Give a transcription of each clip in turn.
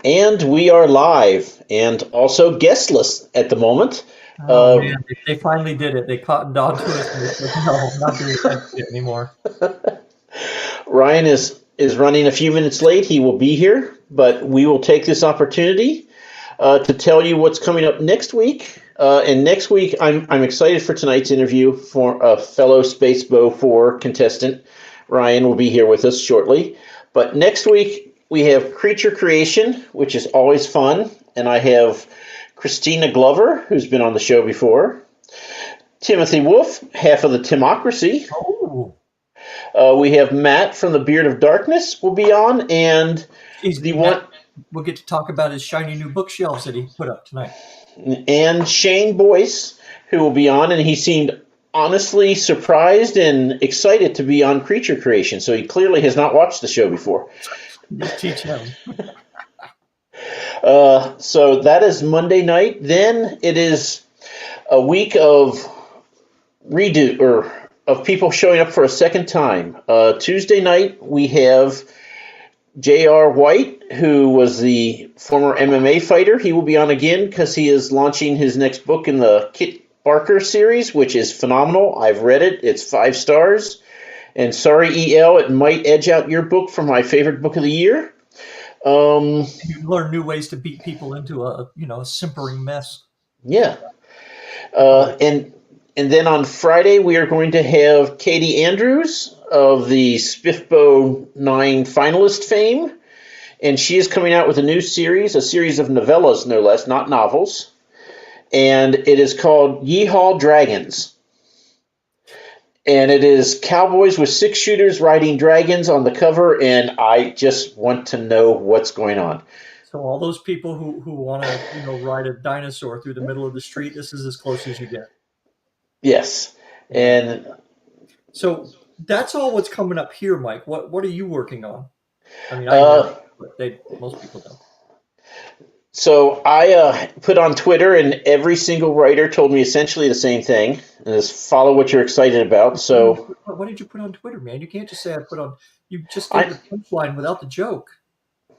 And we are live and also guestless at the moment. Oh man, they finally did it. They cottoned on to us and they said, no, I'm not doing that shit anymore. Ryan is running a few minutes late. He will be here, but we will take this opportunity to tell you what's coming up next week. And next week, I'm excited for tonight's interview for a fellow Spacebo 4 contestant. Ryan will be here with us shortly. But next week, we have Creature Creation, which is always fun. And I have Christina Glover, who's been on the show before. Timothy Wolf, half of the Timocracy. Oh, We have Matt from the Beard of Darkness will be on, and we'll get to talk about his shiny new bookshelves that he put up tonight. and Shane Boyce, who will be on, and he seemed honestly surprised and excited to be on Creature Creation. So he clearly has not watched the show before. Just teach him. So that is Monday night. Then it is a week of of people showing up for a second time. Tuesday night we have J.R. White, who was the former MMA fighter. He will be on again because he is launching his next book in the Kit Barker series, which is phenomenal. I've read it. It's 5 stars. And sorry, EL, it might edge out your book for my favorite book of the year. You learn new ways to beat people into a simpering mess. Yeah. And then on Friday, we are going to have Katie Andrews of the Spiffbo 9 finalist fame. And she is coming out with a new series, a series of novellas, no less, not novels. And it is called Yeehaw Dragons. And it is cowboys with 6-shooters riding dragons on the cover, and I just want to know what's going on. So all those people who want to ride a dinosaur through the middle of the street, this is as close as you get. Yes. And so that's all what's coming up here, Mike. What are you working on? I mean, I know, but most people don't. So I put on Twitter, and every single writer told me essentially the same thing: is follow what you're excited about. So what did you put on Twitter, man? You can't just say I put on. You just gave the punchline without the joke.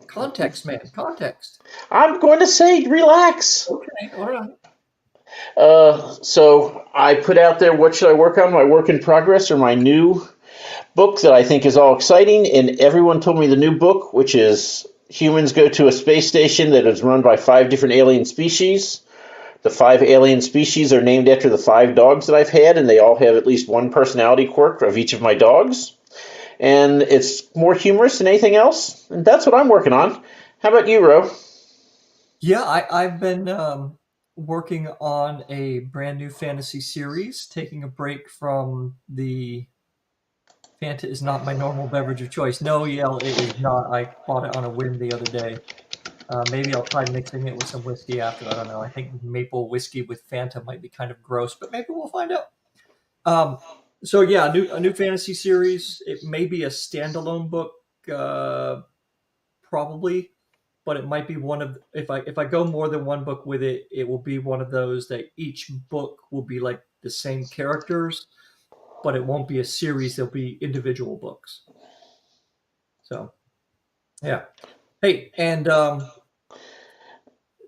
Context, man. Context. I'm going to say relax. Okay, all right. So I put out there, what should I work on? My work in progress or my new book that I think is all exciting. And everyone told me the new book, which is humans go to a space station that is run by 5 different alien species. The 5 alien species are named after the 5 dogs that I've had, and they all have at least one personality quirk of each of my dogs. And it's more humorous than anything else. And that's what I'm working on. How about you, Ro? Yeah, I've been working on a brand new fantasy series, taking a break from the Fanta is not my normal beverage of choice. No, EL, it is not. I bought it on a whim the other day. Maybe I'll try mixing it with some whiskey after. I don't know. I think maple whiskey with Fanta might be kind of gross, but maybe we'll find out. So yeah, a new fantasy series. It may be a standalone book, probably, but it might be one of if I go more than one book with it, it will be one of those that each book will be like the same characters, but it won't be a series. There'll be individual books. So, yeah. Hey, and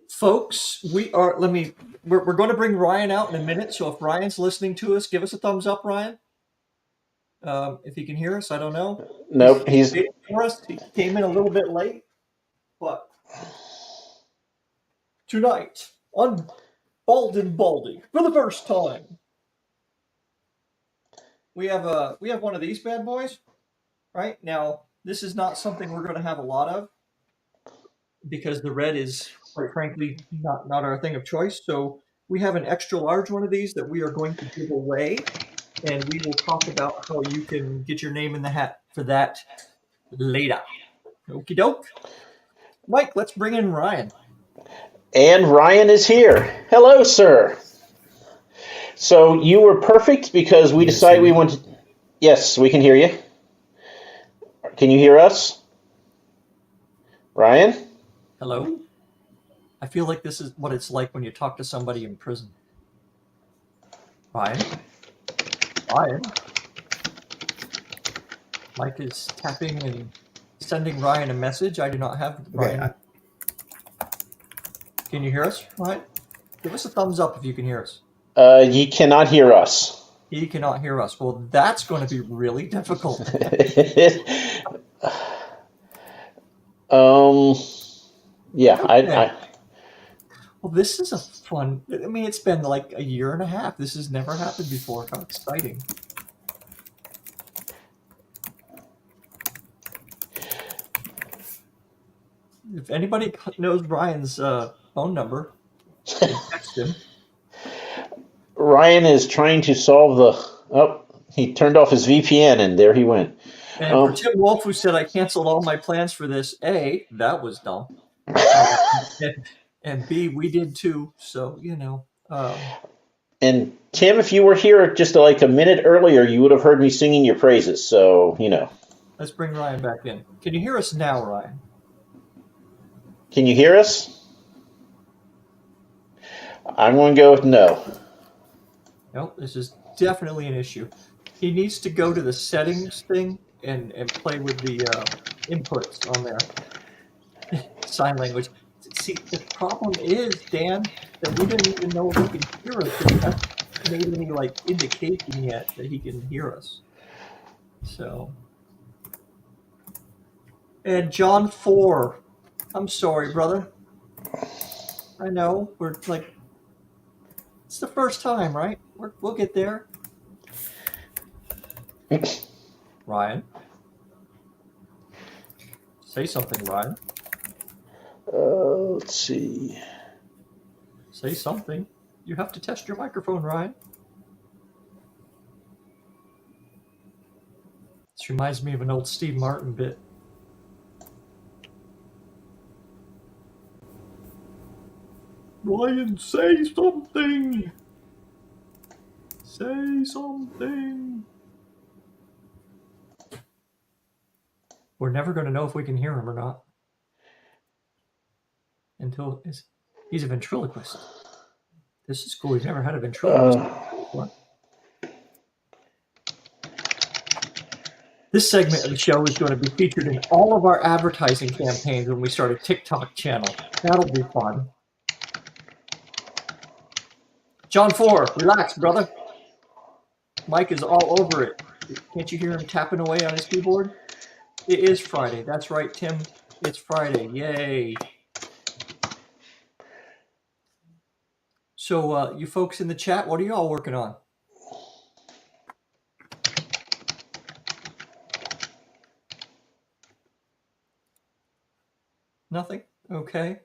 folks, we're going to bring Ryan out in a minute. So if Ryan's listening to us, give us a thumbs up, Ryan. If he can hear us, I don't know. Nope, He came in a little bit late, but tonight on Bald&Balding for the first time, we have one of these bad boys. Right now, this is not something we're going to have a lot of because the red is, quite frankly, not our thing of choice. So we have an extra large one of these that we are going to give away, and we will talk about how you can get your name in the hat for that later. Okie doke. Mike, let's bring in Ryan. And Ryan is here. Hello, sir. So you were perfect because we decided we wanted. Yes, we can hear you. Can you hear us? Ryan? Hello? I feel like this is what it's like when you talk to somebody in prison. Ryan? Mike is tapping and sending Ryan a message. I do not have Ryan. Okay, Can you hear us, Ryan? Give us a thumbs up if you can hear us. Ye cannot hear us. He cannot hear us. Well, that's going to be really difficult. Yeah, Okay. Well, this is a fun. I mean, it's been like a year and a half. This has never happened before. How exciting! If anybody knows Ryan's phone number, you can text him. Ryan is trying to solve the. Oh, he turned off his VPN, and there he went. And for Tim Wolf, who said I canceled all my plans for this, A, that was dumb. And B, we did too. So, you know. And Tim, if you were here just like a minute earlier, you would have heard me singing your praises. So, you know. Let's bring Ryan back in. Can you hear us now, Ryan? Can you hear us? I'm going to go with no. Nope, this is definitely an issue. He needs to go to the settings thing and play with the inputs on there. Sign language. See, the problem is, Dan, that we didn't even know if he can hear us. He hasn't made any indication yet that he can hear us. So, and John 4. I'm sorry, brother. I know we're like, it's the first time, right? We'll get there. Ryan, say something, Ryan. Let's see. Say something. You have to test your microphone, Ryan. This reminds me of an old Steve Martin bit. Ryan, say something. Say something. We're never going to know if we can hear him or not. Until he's a ventriloquist. This is cool. We've never had a ventriloquist before. This segment of the show is going to be featured in all of our advertising campaigns when we start a TikTok channel. That'll be fun. John 4, relax, brother. Mike is all over it. Can't you hear him tapping away on his keyboard? It is Friday. That's right, Tim. It's Friday. Yay. So, you folks in the chat, what are you all working on? Nothing? Okay.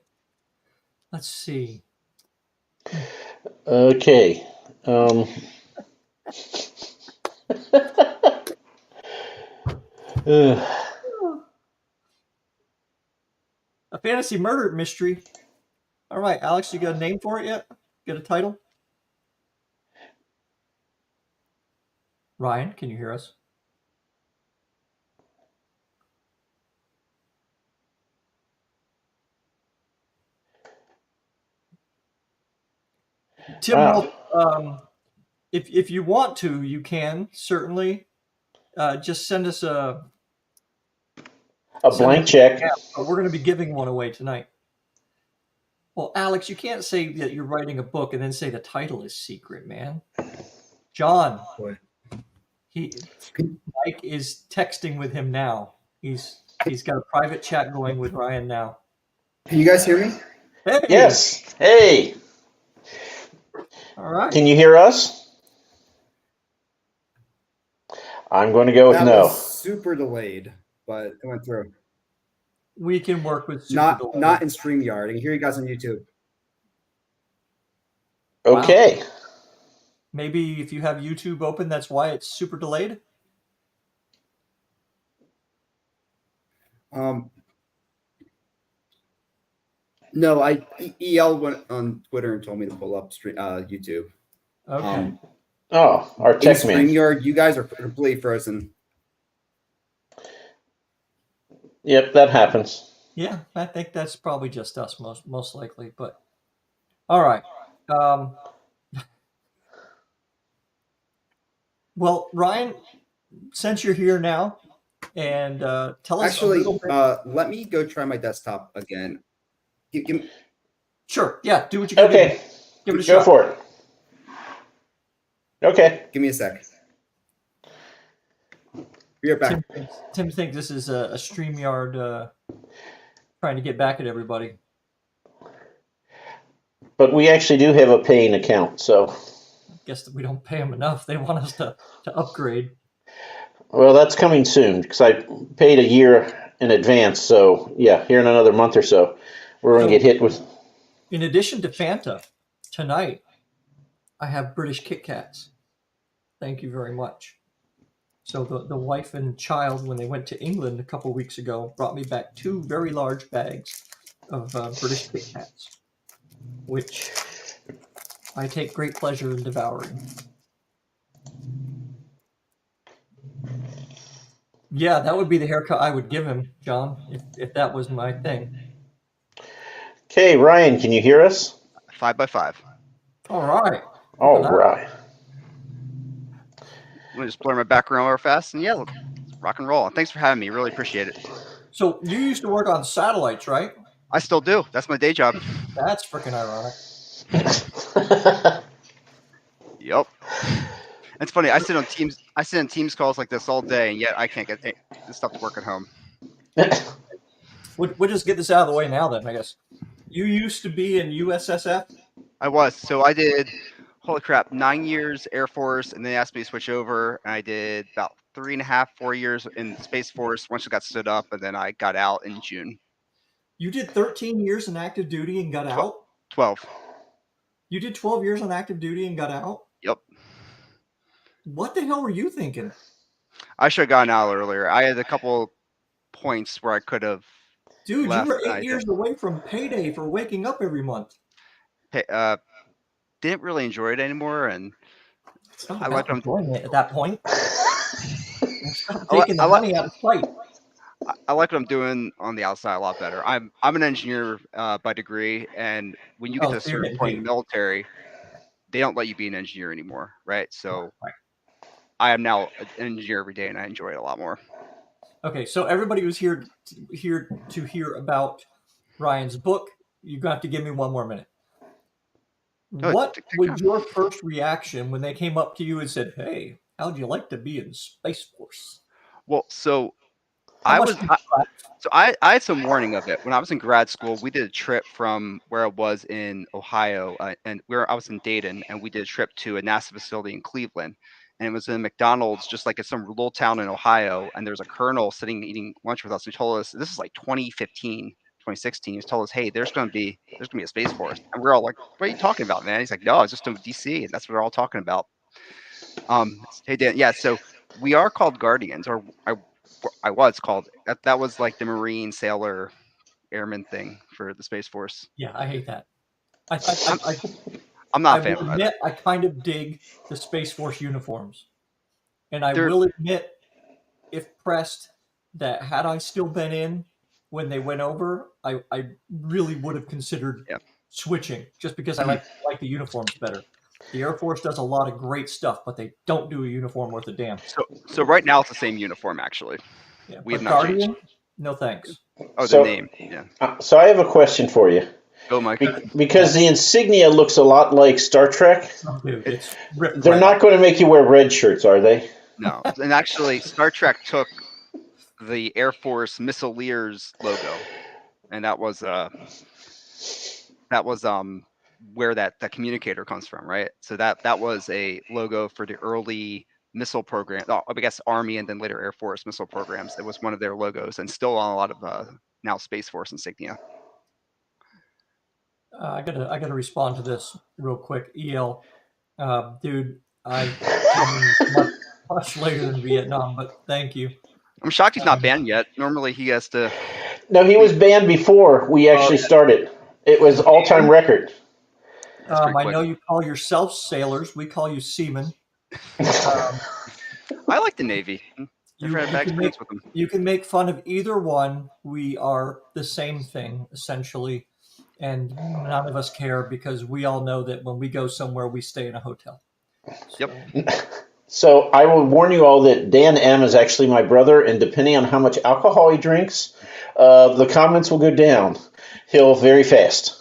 Let's see. Okay. A fantasy murder mystery. All right, Alex, you got a name for it yet? Get a title? Ryan, can you hear us? Tim, if you want to, you can certainly just send us a blank check. But we're going to be giving one away tonight. Well, Alex, you can't say that you're writing a book and then say the title is secret, man. John, Mike is texting with him now. He's got a private chat going with Ryan now. Can you guys hear me? Hey. Yes. Hey. All right. Can you hear us? I'm going to go with no. Was super delayed, but it went through. We can work with super delayed. Not in StreamYard. I can hear you guys on YouTube. Okay. Wow. Maybe if you have YouTube open, that's why it's super delayed? No, EL went on Twitter and told me to pull up YouTube. Okay. Our tech man. StreamYard, you guys are completely frozen. Yep, that happens. Yeah, I think that's probably just us most likely. But all right. Well, Ryan, since you're here now, and tell us. Actually, let me go try my desktop again. Sure. Yeah. Do what you got to Okay. do. Give it a Go shot. for it. Okay. Give me a sec. Be right back. Tim thinks this is a StreamYard trying to get back at everybody. But we actually do have a paying account, so. Guess that we don't pay them enough. They want us to upgrade. Well, that's coming soon because I paid a year in advance. So, yeah, here in another month or so, we're going to get hit with. In addition to Fanta, tonight I have British Kit Kats. Thank you very much. So the wife and child, when they went to England a couple weeks ago, brought me back 2 very large bags of British Kit Kats, which I take great pleasure in devouring. Yeah, that would be the haircut I would give him, John, if that was my thing. Okay, Ryan, can you hear us? 5x5. All right. All right. Let me just blur my background real fast, and yeah, let's rock and roll. Thanks for having me. Really appreciate it. So you used to work on satellites, right? I still do. That's my day job. That's freaking ironic. Yep. It's funny. I sit on Teams calls like this all day, and yet I can't get this stuff to work at home. We'll just get this out of the way now then, I guess. You used to be in USSF? I was. So I did, holy crap, 9 years Air Force, and they asked me to switch over. And I did about 3.5, 4 years in Space Force once it got stood up, and then I got out in June. You did 13 years in active duty and got out? 12. You did 12 years on active duty and got out? Yep. What the hell were you thinking? I should have gotten out earlier. I had a couple points where I could have. Dude, left, you were 8 years away from payday for waking up every month. Didn't really enjoy it anymore, and It's not I about like them. enjoying it at that point. Stop taking the money out of sight. I like what I'm doing on the outside a lot better. I'm an engineer by degree, and when you get to a certain point in the military, they don't let you be an engineer anymore, right? So I am now an engineer every day, and I enjoy it a lot more. Okay, so everybody who's here to hear about Ryan's book, you got to give me 1 more minute. What was your first reaction when they came up to you and said, "Hey, how'd you like to be in Space Force?" Well, so I had some warning of it. When I was in grad school, we did a trip from where I was in Ohio, and I was in Dayton, and we did a trip to a NASA facility in Cleveland. And it was in McDonald's, just like in some little town in Ohio. And there was a colonel sitting eating lunch with us. He told us, this is like 2015, 2016. He told us, hey, there's going to be a Space Force. And we're all like, what are you talking about, man? He's like, no, it's just in DC. And that's what we're all talking about. Hey, Dan, yeah, so we are called Guardians, or I was called. That was like the Marine Sailor Airman thing for the Space Force. Yeah, I hate that. I'm not a fan of it. I kind of dig the Space Force uniforms. And I will admit, if pressed, that had I still been in when they went over, I really would have considered switching, just because I like the uniforms better. The Air Force does a lot of great stuff, but they don't do a uniform worth a damn. So right now it's the same uniform, actually. Yeah, we have not changed. No thanks. Oh, the name. Yeah. So I have a question for you. Go, Mike. Because the insignia looks a lot like Star Trek. Oh, dude, they're not going to make you wear red shirts, are they? No. And actually, Star Trek took the Air Force Missileers logo, and that was where that communicator comes from, right? So that was a logo for the early missile program. I guess Army and then later Air Force missile programs. It was one of their logos, and still on a lot of now Space Force insignia. I gotta respond to this real quick. EL, dude, I much later than Vietnam, but thank you. I'm shocked he's not banned yet. Normally he has to. No, he was banned before we actually started. It was all-time record. I know you call yourselves sailors. We call you seamen. I like the Navy. You can make fun of either one. We are the same thing, essentially. And none of us care because we all know that when we go somewhere, we stay in a hotel. Yep. So I will warn you all that Dan M is actually my brother, and depending on how much alcohol he drinks, the comments will go down. He'll very fast.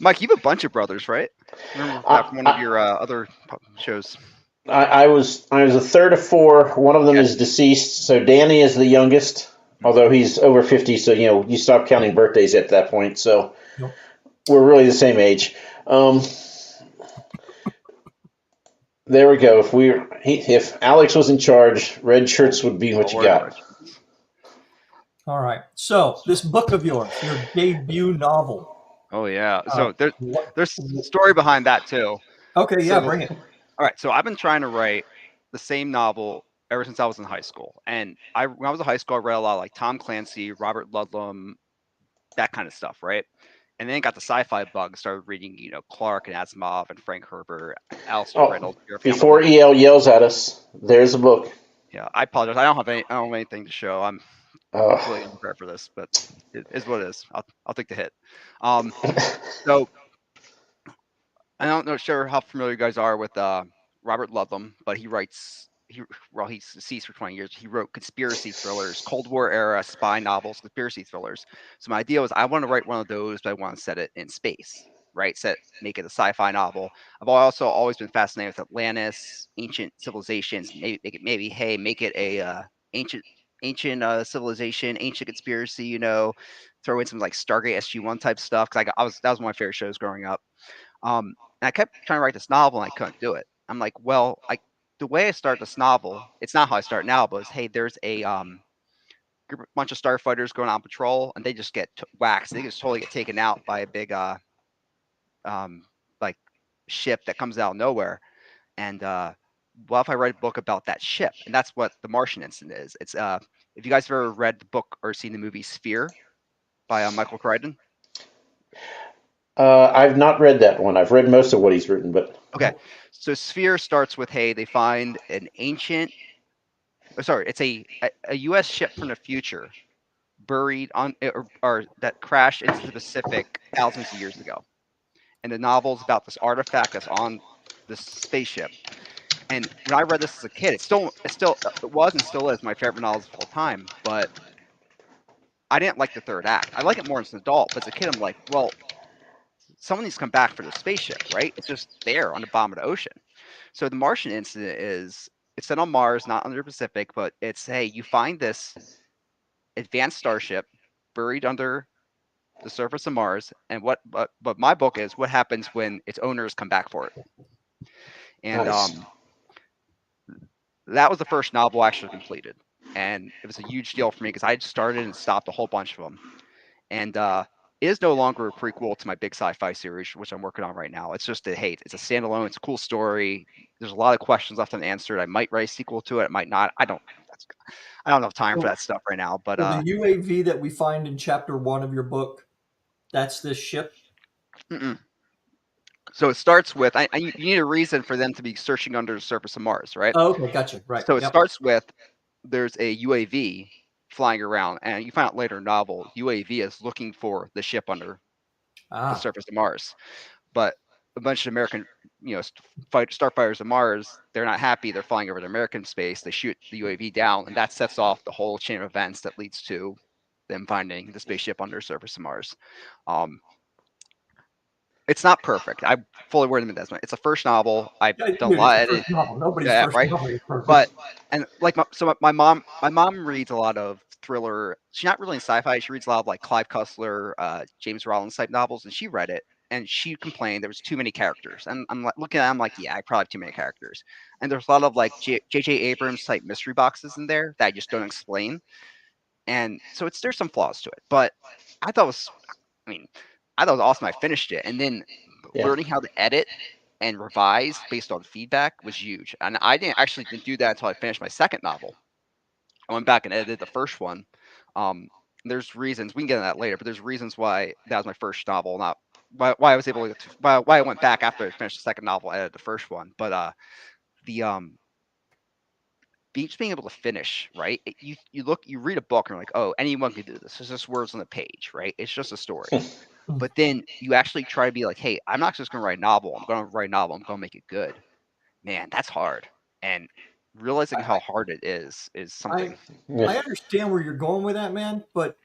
Mike, you have a bunch of brothers, right? Remember that from one of your other shows. I was a third of four. One of them is deceased, so Danny is the youngest, although he's over 50. So you stop counting birthdays at that point. So Nope. we're really the same age. There we go. If Alex was in charge, red shirts would be what you got. All right. So this book of yours, your debut novel. Oh yeah. So there's a story behind that too. Okay, yeah, bring it. All right. So I've been trying to write the same novel ever since I was in high school. And when I was in high school, I read a lot of like Tom Clancy, Robert Ludlum, that kind of stuff, right? And then got the sci-fi bug, started reading, Clark and Asimov and Frank Herbert, Alistair Reynolds. Before EL yells at us, there's a book. Yeah, I apologize. I don't have anything to show. I'm completely unprepared for this, but it is what it is. I'll take the hit. So I don't know sure how familiar you guys are with Robert Ludlum, but he's deceased for 20 years. He wrote conspiracy thrillers, Cold War era spy novels, conspiracy thrillers. So my idea was I want to write one of those, but I want to set it in space, right? Make it a sci-fi novel. I've also always been fascinated with Atlantis, ancient civilizations. Make it a ancient civilization, ancient conspiracy. Throw in some like Stargate SG-1 type stuff because that was one of my favorite shows growing up. And I kept trying to write this novel and I couldn't do it. I'm like, well, the way I start this novel, it's not how I start now, but it's, hey, there's a bunch of starfighters going on patrol and they just get waxed. They just totally get taken out by a big like ship that comes out of nowhere. And what if I write a book about that ship? And that's what The Martian Incident is. It's if you guys have ever read the book or seen the movie Sphere by Michael Crichton. I've not read that one. I've read most of what he's written, but okay. So Sphere starts with, hey, they find an ancient. Sorry, it's a U.S. ship from the future buried on or that crashed into the Pacific thousands of years ago, and the novel's about this artifact that's on this spaceship. And when I read this as a kid, it was and still is my favorite novel of all time. But I didn't like the third act. I like it more as an adult, but as a kid, I'm like, well, someone needs to come back for the spaceship, right? It's just there on the bottom of the ocean. So the Martian Incident it's set on Mars, not under the Pacific, but it's, hey, you find this advanced starship buried under the surface of Mars, and but my book is what happens when its owners come back for it. And nice. That was the first novel I actually completed, and it was a huge deal for me because I had started and stopped a whole bunch of them. And it is no longer a prequel to my big sci-fi series, which I'm working on right now. It's just it's a standalone. It's a cool story. There's a lot of questions left unanswered. I might write a sequel to it. I might not. I don't have time for that stuff right now. But the UAV that we find in chapter 1 of your book, that's this ship. So it starts with you need a reason for them to be searching under the surface of Mars, right? Oh, okay, gotcha. Right. So it starts with there's a UAV flying around, and you find out later in the novel UAV is looking for the ship under the surface of Mars. But a bunch of American, starfighters of Mars, they're not happy. They're flying over the American space. They shoot the UAV down, and that sets off the whole chain of events that leads to them finding the spaceship under the surface of Mars. It's not perfect. I fully aware of it. It's a first novel. I've done a lot of it. Nobody's first novel is perfect. But and like my mom reads a lot of thriller. She's not really in sci-fi. She reads a lot of like Clive Cussler, James Rollins type novels, and she read it and she complained there was too many characters. And I'm like looking at it, I'm like, yeah, I probably have too many characters. And there's a lot of like J.J. Abrams type mystery boxes in there that I just don't explain. And so there's some flaws to it, but I thought it was awesome. I finished it, and then learning how to edit and revise based on feedback was huge. And I didn't do that until I finished my second novel. I went back and edited the first one. There's reasons we can get into that later, but there's reasons why that was my first novel, not why I was able to why I went back after I finished the second novel, edited the first one. But just being able to finish, right? You read a book and you're like, oh, anyone can do this. It's just words on the page, right? It's just a story. But then you actually try to be like, hey, I'm not just going to write a novel. I'm going to write a novel. I'm going to make it good. Man, that's hard. And realizing how hard it is something. I understand where you're going with that, man. But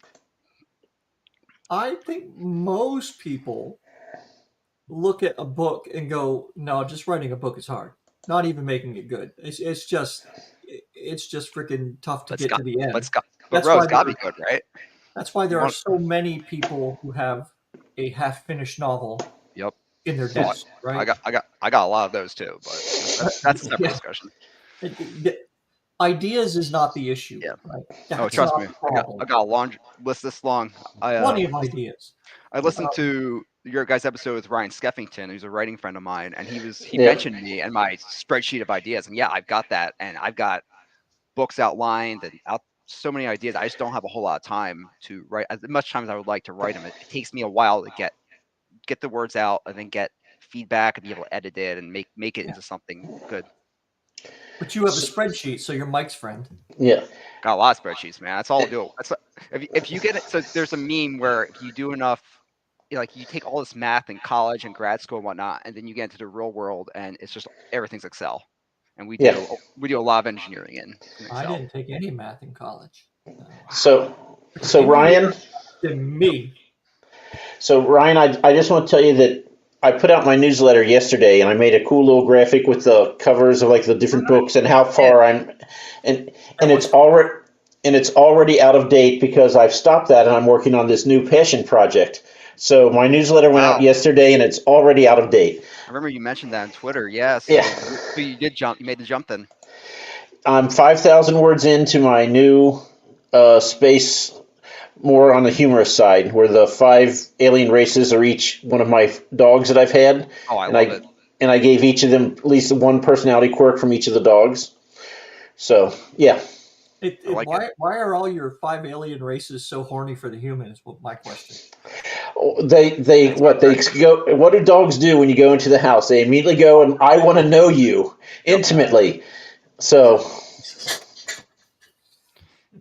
I think most people look at a book and go, no, just writing a book is hard. Not even making it good. It's just freaking tough to But get Scott, to the end. but That's Rose why got to be good, right? that's why there You are want, so many people who have a half-finished novel yep. in their Oh, desk, right? I got a lot of those too, but that's a separate Yeah. discussion. Ideas is not the issue, Yeah. right? Oh, That's trust not me, the problem. I got a long list this long. Plenty of ideas. I listened to your guys' episode with Ryan Skeffington, who's a writing friend of mine, and he Yeah. mentioned me and my spreadsheet of ideas, and yeah, I've got that, and I've got books outlined and so many ideas. I just don't have a whole lot of time to write as much time as I would like to write them. It takes me a while to get the words out and then get feedback and be able to edit it and make it into something good. But you have a spreadsheet, so you're Mike's friend. Yeah. Got a lot of spreadsheets, man. That's all I'll do. That's if you get it. So there's a meme where if you do enough, like you take all this math in college and grad school and whatnot, and then you get into the real world and it's just everything's Excel. And we do a lot of engineering in Excel. I didn't take any math in college. So Ryan. Than me. So Ryan, I just want to tell you that I put out my newsletter yesterday, and I made a cool little graphic with the covers of like the different books and how far I'm, and it's already out of date because I've stopped that and I'm working on this new passion project. So my newsletter went out yesterday, and it's already out of date. I remember you mentioned that on Twitter. Yeah. So you did jump. You made the jump then. I'm 5,000 words into my new space, more on the humorous side, where the 5 alien races are each one of my dogs that I've had. Oh, I love it. And I gave each of them at least one personality quirk from each of the dogs. So, yeah. Why are all your 5 alien races so horny for the humans? Well, my question. What do dogs do when you go into the house? They immediately go and I want to know you intimately. So.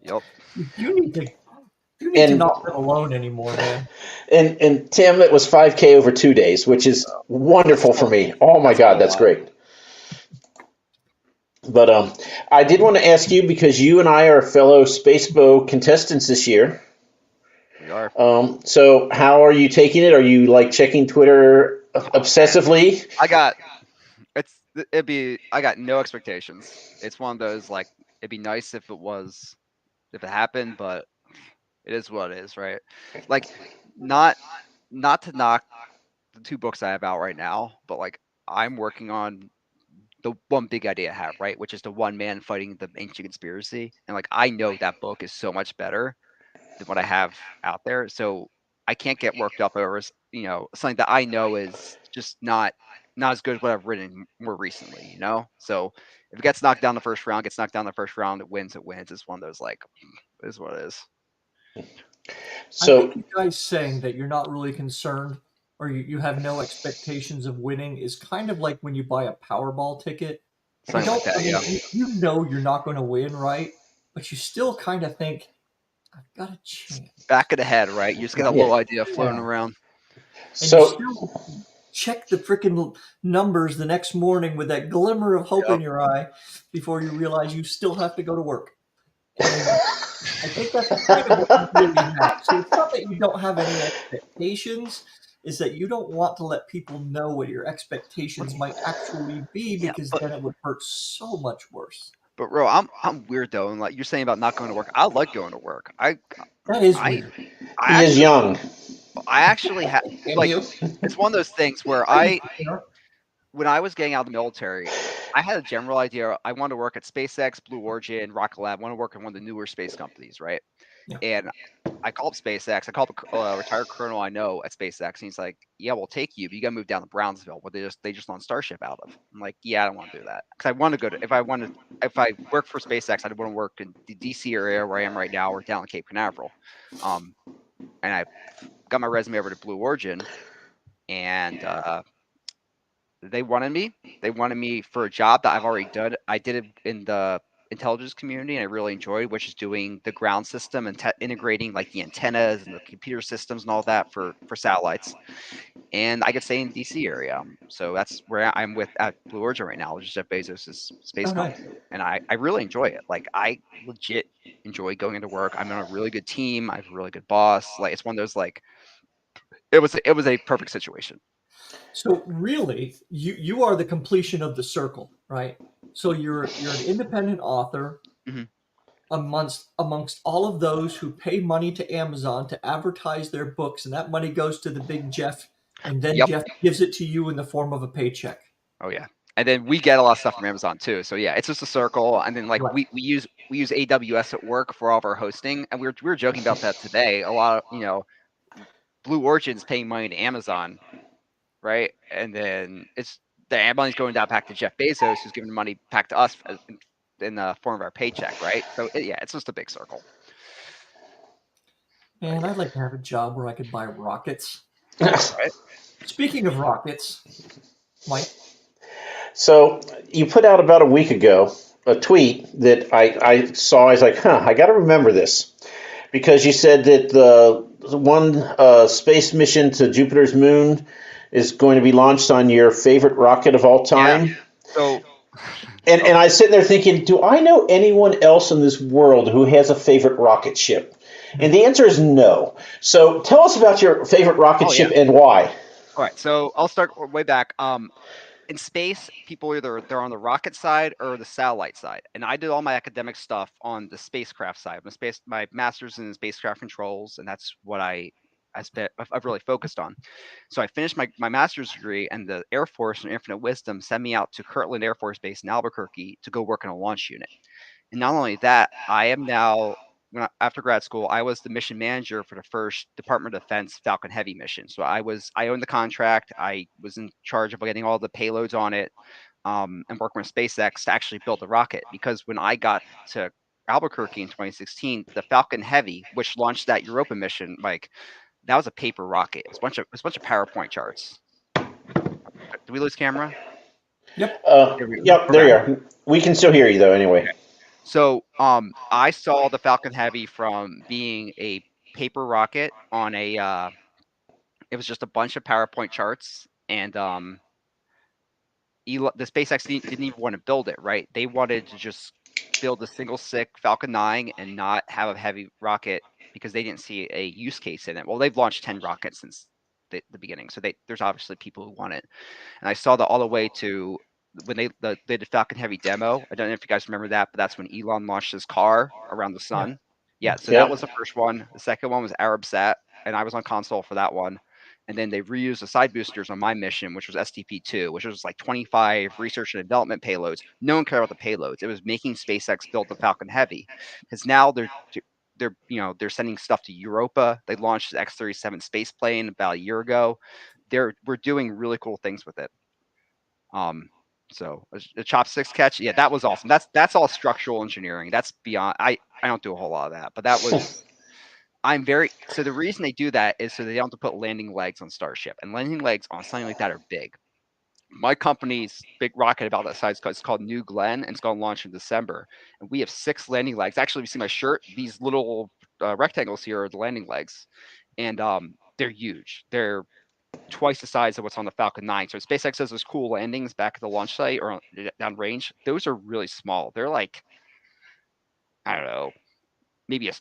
Yep. You need to not live alone anymore, man. And Tim, it was 5K over 2 days, which is wonderful for me. Oh my God, that's great. But I did want to ask you, because you and I are fellow Spacebo contestants this year. We are. So how are you taking it? Are you like checking Twitter obsessively? I got no expectations. It's one of those, like, it'd be nice if it happened, but it is what it is, right? Like, not to knock the 2 books I have out right now, but like I'm working on the one big idea I have, right? Which is the one man fighting the ancient conspiracy. And like, I know that book is so much better than what I have out there. So I can't get worked up over, something that I know is just not as good as what I've written more recently, So if it gets knocked down the first round, it wins. It's one of those, like, it is what it is. So I think you guys saying that you're not really concerned or you have no expectations of winning is kind of like when you buy a Powerball ticket. Something like that, yeah. You know you're not going to win, right? But you still kind of think, I've got a chance. Back of the head, right? You just get a little idea floating around. And you still check the freaking numbers the next morning with that glimmer of hope in your eye before you realize you still have to go to work. And I think that's kind of what you really have. So it's not that you don't have any expectations, is that you don't want to let people know what your expectations might actually be, because then it would hurt so much worse. But Ro, I'm weird though, and like you're saying about not going to work, I like going to work. That is weird. He is young. I actually have, like, it's one of those things where when I was getting out of the military, I had a general idea. I wanted to work at SpaceX, Blue Origin, Rocket Lab. I want to work in one of the newer space companies, right? Yeah. And I called SpaceX. I called a retired colonel I know at SpaceX, and he's like, "Yeah, we'll take you, but you got to move down to Brownsville, where they just on Starship out of." I'm like, "Yeah, I don't want to do that, because I want to go to if I work for SpaceX, I'd want to work in the DC area where I am right now, or down in Cape Canaveral." And I got my resume over to Blue Origin, and they wanted me. They wanted me for a job that I've already done. I did it in the intelligence community, and I really enjoyed, which is doing the ground system and integrating like the antennas and the computer systems and all that for satellites. And I could stay in DC area, so that's where I'm with at Blue Origin right now, which is Jeff Bezos' space company, and I really enjoy it. Like, I legit enjoy going into work. I'm on a really good team. I have a really good boss. Like, it's one of those, like, it was a perfect situation. So really, you are the completion of the circle, right? So you're an independent author Mhm. amongst all of those who pay money to Amazon to advertise their books, and that money goes to the big Jeff, and then Yep. Jeff gives it to you in the form of a paycheck. Oh yeah. And then we get a lot of stuff from Amazon too. So yeah, it's just a circle. And then like Right. we use AWS at work for all of our hosting. And we were joking about that today. A lot of, Blue Origin's paying money to Amazon, right? And then it's the money's going down back to Jeff Bezos, who's giving the money back to us in the form of our paycheck, right? So yeah, it's just a big circle. Man, I'd like to have a job where I could buy rockets. Right? Speaking of rockets, Mike, So you put out about a week ago a tweet that I saw. I was like, I got to remember this, because you said that the one space mission to Jupiter's moon is going to be launched on your favorite rocket of all time. Yeah. So And I was sitting there thinking, do I know anyone else in this world who has a favorite rocket ship? And the answer is no. So tell us about your favorite rocket ship and why. all right, so I'll start way back. In space, people they're on the rocket side or the satellite side, and I did all my academic stuff on the spacecraft side. My master's in spacecraft controls, and that's what I've really focused on. So I finished my master's degree, and the Air Force and Infinite Wisdom sent me out to Kirtland Air Force Base in Albuquerque to go work in a launch unit. And not only that, I am now after grad school, I was the mission manager for the first Department of Defense Falcon Heavy mission. So I owned the contract. I was in charge of getting all the payloads on it, and working with SpaceX to actually build the rocket. Because when I got to Albuquerque in 2016, the Falcon Heavy, which launched that Europa mission, like that was a paper rocket. It was a bunch of PowerPoint charts. Did we lose camera? Yep. Yep, there you are. We can still hear you though. Anyway. Okay. So I saw the Falcon Heavy from being a paper rocket on a it was just a bunch of PowerPoint charts, and the SpaceX didn't even want to build it, right? They wanted to just build a single stick Falcon 9 and not have a heavy rocket because they didn't see a use case in it. Well, they've launched 10 rockets since the beginning, so there's obviously people who want it. And I saw that all the way to when they did Falcon Heavy demo. I don't know if you guys remember that, but that's when Elon launched his car around the sun. Yeah, so that was the first one. The second one was Arabsat, and I was on console for that one. And then they reused the side boosters on my mission, which was STP-2, which was like 25 research and development payloads. No one cared about the payloads. It was making SpaceX build the Falcon Heavy, because now they're sending stuff to Europa. They launched the X-37 space plane about a year ago. We're doing really cool things with it. So a chopsticks catch, yeah, that was awesome. That's all structural engineering. That's beyond. I don't do a whole lot of that, but that was. So the reason they do that is so they don't have to put landing legs on Starship, and landing legs on something like that are big. My company's big rocket about that size is called New Glenn, and it's going to launch in December. And we have 6 landing legs. Actually, if you see my shirt, these little rectangles here are the landing legs, and they're huge. They're twice the size of what's on the Falcon 9. So SpaceX does those cool landings back at the launch site or down range. Those are really small. They're like, I don't know, maybe a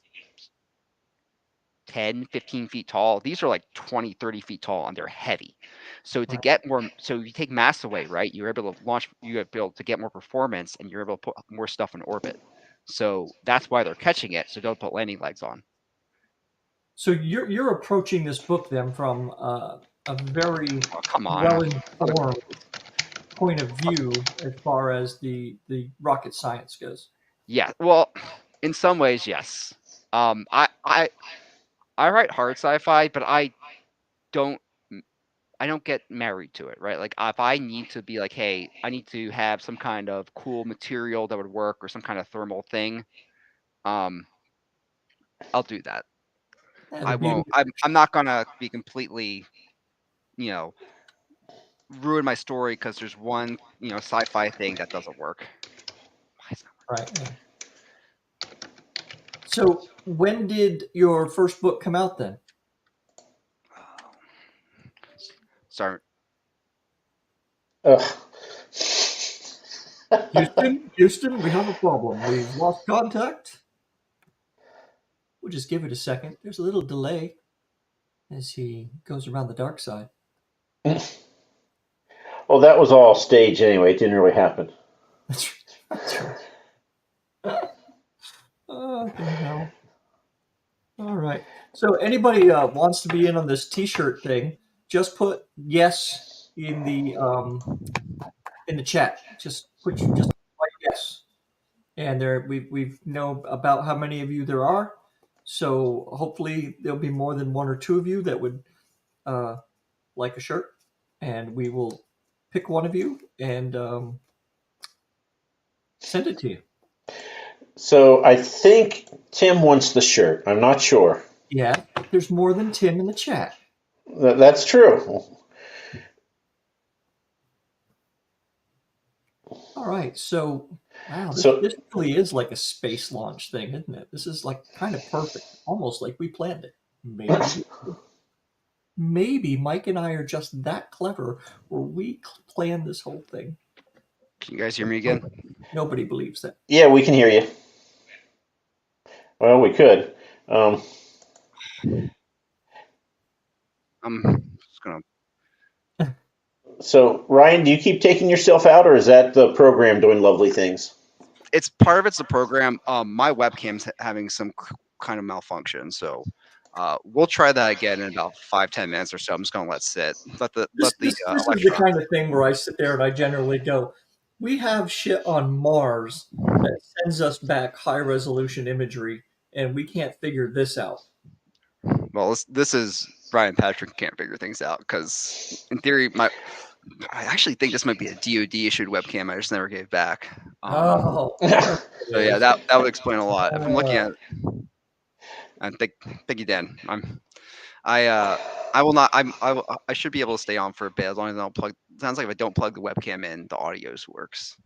10, 15 feet tall. These are like 20, 30 feet tall, and they're heavy. So to get more, so you take mass away, right? You're able to launch, you're able to get more performance, and you're able to put more stuff in orbit. So that's why they're catching it. So don't put landing legs on. So you're approaching this book then from a very well-informed point of view as far as the rocket science goes. Yeah, well, in some ways, yes. I write hard sci-fi, but I don't get married to it, right? Like if I need to be like, hey, I need to have some kind of cool material that would work or some kind of thermal thing, I'll do that. I won't. I'm not gonna be completely, ruin my story because there's one, sci-fi thing that doesn't work. Right. Yeah. So when did your first book come out then? Sorry. Houston, we have a problem. We've lost contact. We'll just give it a second. There's a little delay. as he goes around the dark side. Well, that was all staged anyway. It didn't really happen. That's right. Oh, the hell. All right. So anybody wants to be in on this T-shirt thing, just put yes in the chat. Just write yes, and there we know about how many of you there are. So hopefully there'll be more than one or two of you that would like a shirt, and we will pick one of you and send it to you. So I think Tim wants the shirt. I'm not sure. Yeah, there's more than Tim in the chat. That's true. All right, so wow, So- this really is like a space launch thing, isn't it? This is like kind of perfect, almost like we planned it. Maybe Mike and I are just that clever, where we planned this whole thing. Can you guys hear me again? Nobody believes that. Yeah, we can hear you. Well, we could. I'm just gonna. So, Ryan, do you keep taking yourself out, or is that the program doing lovely things? It's part of it's the program. My webcam's having some kind of malfunction, so we'll try that again in about 5-10 minutes or so. I'm just gonna let it sit. This is the kind of thing where I sit there and I generally go, we have shit on Mars that sends us back high resolution imagery, and we can't figure this out. Well, this is Brian Patrick can't figure things out because, in theory, I actually think this might be a DoD issued webcam. I just never gave back. Oh, So yeah, that would explain a lot. If I'm looking at, and thank you, Dan. I will not. I should be able to stay on for a bit as long as I don't plug. Sounds like if I don't plug the webcam in, the audio works.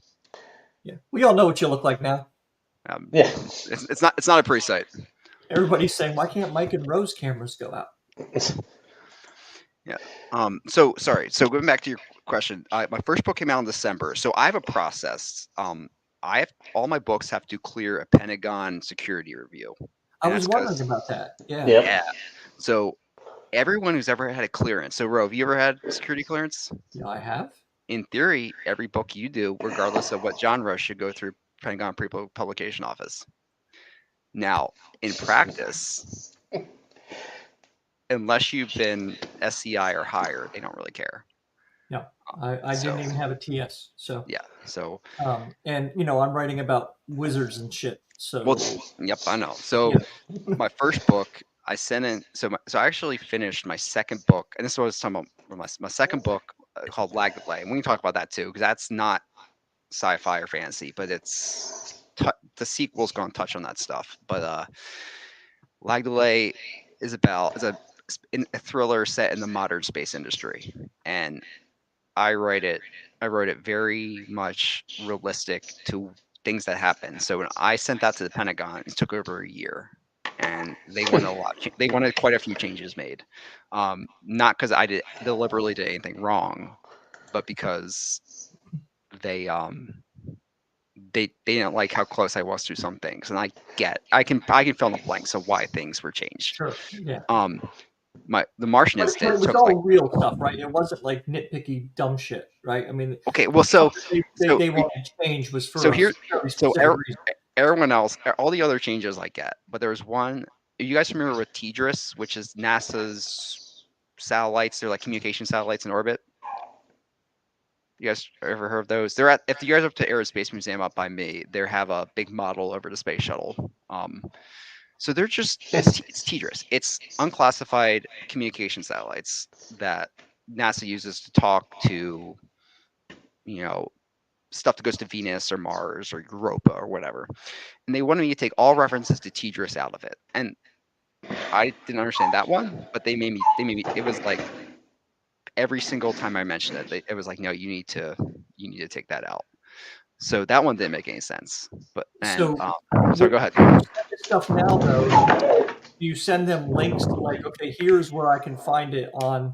yeah, we all know what you look like now. Yeah. It's not a pretty sight. Everybody's saying, why can't Mike and Rose cameras go out? Yeah. So sorry. So going back to your question, my first book came out in December. So I have a process. I have all my books have to clear a Pentagon security review. I was wondering about that. Yeah. Yep. Yeah. So everyone who's ever had a clearance. So Ro, have you ever had security clearance? Yeah, I have. In theory, every book you do, regardless of what genre, should go through Pentagon Pre-Publication Office. Now, in practice, unless you've been SCI or higher, they don't really care. No, I didn't even have a TS. So yeah. So and I'm writing about wizards and shit. So yep, I know. So my first book, I sent in. So I actually finished my second book, and this was talking about my second book called Lag Delay, and we can talk about that too because that's not sci-fi or fantasy, but it's the sequel's going to touch on that stuff. But Lag Delay is about a thriller set in the modern space industry, and I wrote it very much realistic to things that happen. So when I sent that to the Pentagon, it took over a year, and they wanted a lot. They wanted quite a few changes made, not because I deliberately did anything wrong, but because they didn't like how close I was to some things, and I can fill in the blanks of why things were changed. Sure. Yeah. The Martian But incident it was all real stuff, right? It wasn't like nitpicky dumb shit, right? I mean, okay. Well, so they wanted to change was for everyone else, all the other changes I get, but there was one. Are you guys familiar with TDRS, which is NASA's satellites? They're like communication satellites in orbit. You guys ever heard of those? They're at, if you guys are up to Aerospace Museum up by me, they have a big model over the space shuttle. So they're just, it's TDRS. It's unclassified communication satellites that NASA uses to talk to, stuff that goes to Venus or Mars or Europa or whatever. And they wanted me to take all references to TDRS out of it. And I didn't understand that one, but they made me, it was like, every single time I mentioned it, it was like, no, you need to take that out. So that one didn't make any sense. But so go ahead. Stuff now though, you send them links to like, okay, here's where I can find it on.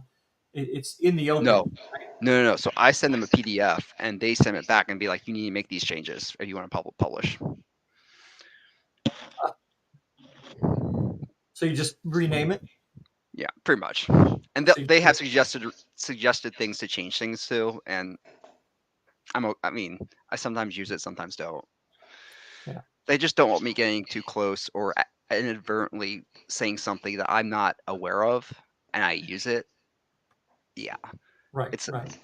It's in the open. No. So I send them a PDF, and they send it back and be like, you need to make these changes, or you want to publish. So you just rename it. Yeah, pretty much. And So they have suggested things to change things too, and I mean, I sometimes use it, sometimes don't. Yeah. They just don't want me getting too close or inadvertently saying something that I'm not aware of, and I use it. Yeah, right, it's right.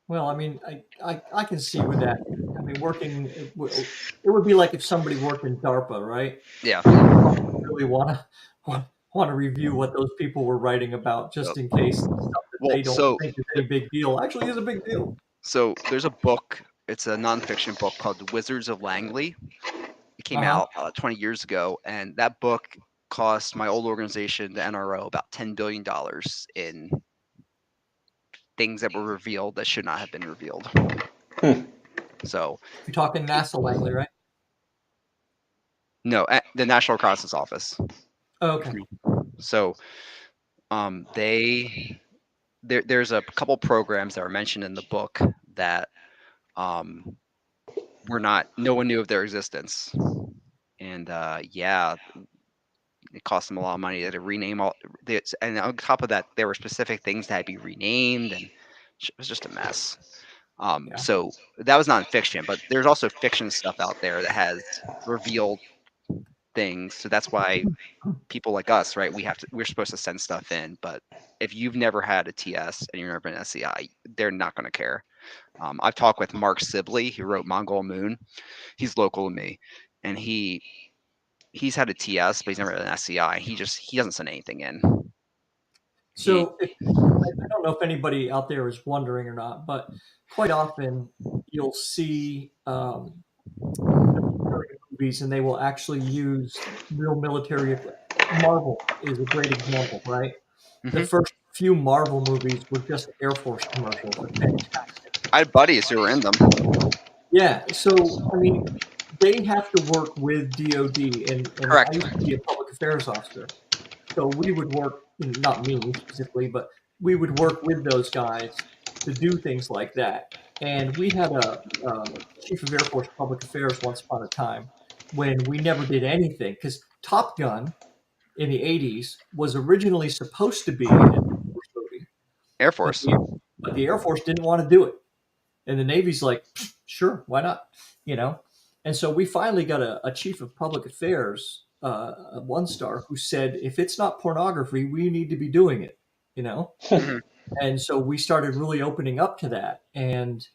Well, I mean, I can see with that. I mean, working it would be like if somebody worked in DARPA, right? yeah. Really want to review what those people were writing about, just in case stuff that Well, they don't think is any big deal actually is a big deal. So there's a book. It's a nonfiction book called The Wizards of Langley. It came out 20 years ago, and that book cost my old organization, the NRO, about $10 billion in things that were revealed that should not have been revealed. So You're talking NASA Langley, right? no, the National Reconnaissance Office. Oh, okay. So there's a couple programs that were mentioned in the book that no one knew of their existence. And yeah, it cost them a lot of money to rename all this. And on top of that, there were specific things that had to be renamed, and it was just a mess. So that was nonfiction, but there's also fiction stuff out there that has revealed things. So that's why people like us, right? We're supposed to send stuff in, but if you've never had a TS and you've never been an SCI, they're not going to care. I've talked with Mark Sibley, who wrote Mongol Moon. He's local to me, and he's had a TS, but he's never had an SCI. He doesn't send anything in. So I don't know if anybody out there is wondering or not, but quite often you'll see movies, and they will actually use real military equipment. Marvel is a great example, right? Mm-hmm. The first few Marvel movies were just Air Force commercials. Fantastic. I had buddies who were in them. Yeah, so I mean, they have to work with DoD, and Correct. I used to be a public affairs officer, so we would work, not me specifically, but we would work with those guys to do things like that. And we had a chief of Air Force public affairs once upon a time when we never did anything, because Top Gun in the 80s was originally supposed to be an Air Force movie. Air Force. But the Air Force didn't want to do it. And the Navy's like, sure, why not? And so we finally got a chief of public affairs, a one-star, who said, if it's not pornography, we need to be doing it, Mm-hmm. And so we started really opening up to that. And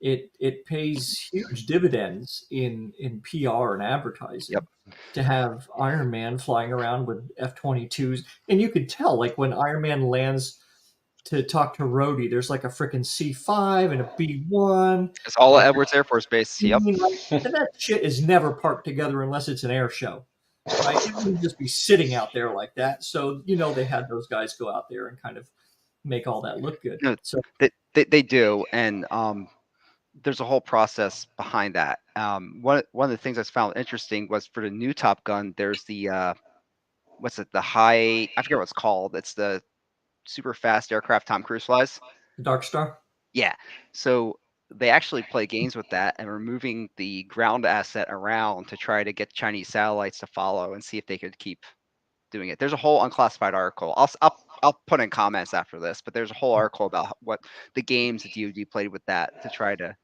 it pays huge dividends in PR and advertising. Yep. To have Iron Man flying around with F-22s. And you could tell, like, when Iron Man lands to talk to Rhodey, there's like a freaking C-5 and a B-1. It's all at Edwards Air Force Base. Yep. And that shit is never parked together unless it's an air show. Right? It wouldn't just be sitting out there like that. So, they had those guys go out there and kind of make all that look good. No, so they do. And there's a whole process behind that. One of the things I found interesting was for the new Top Gun, there's the the high, I forget what it's called. It's the super fast aircraft Tom Cruise flies. Dark Star? Yeah. So they actually play games with that and removing the ground asset around to try to get Chinese satellites to follow and see if they could keep doing it. There's a whole unclassified article. I'll put in comments after this, but there's a whole article about what the games that DoD played with that to try to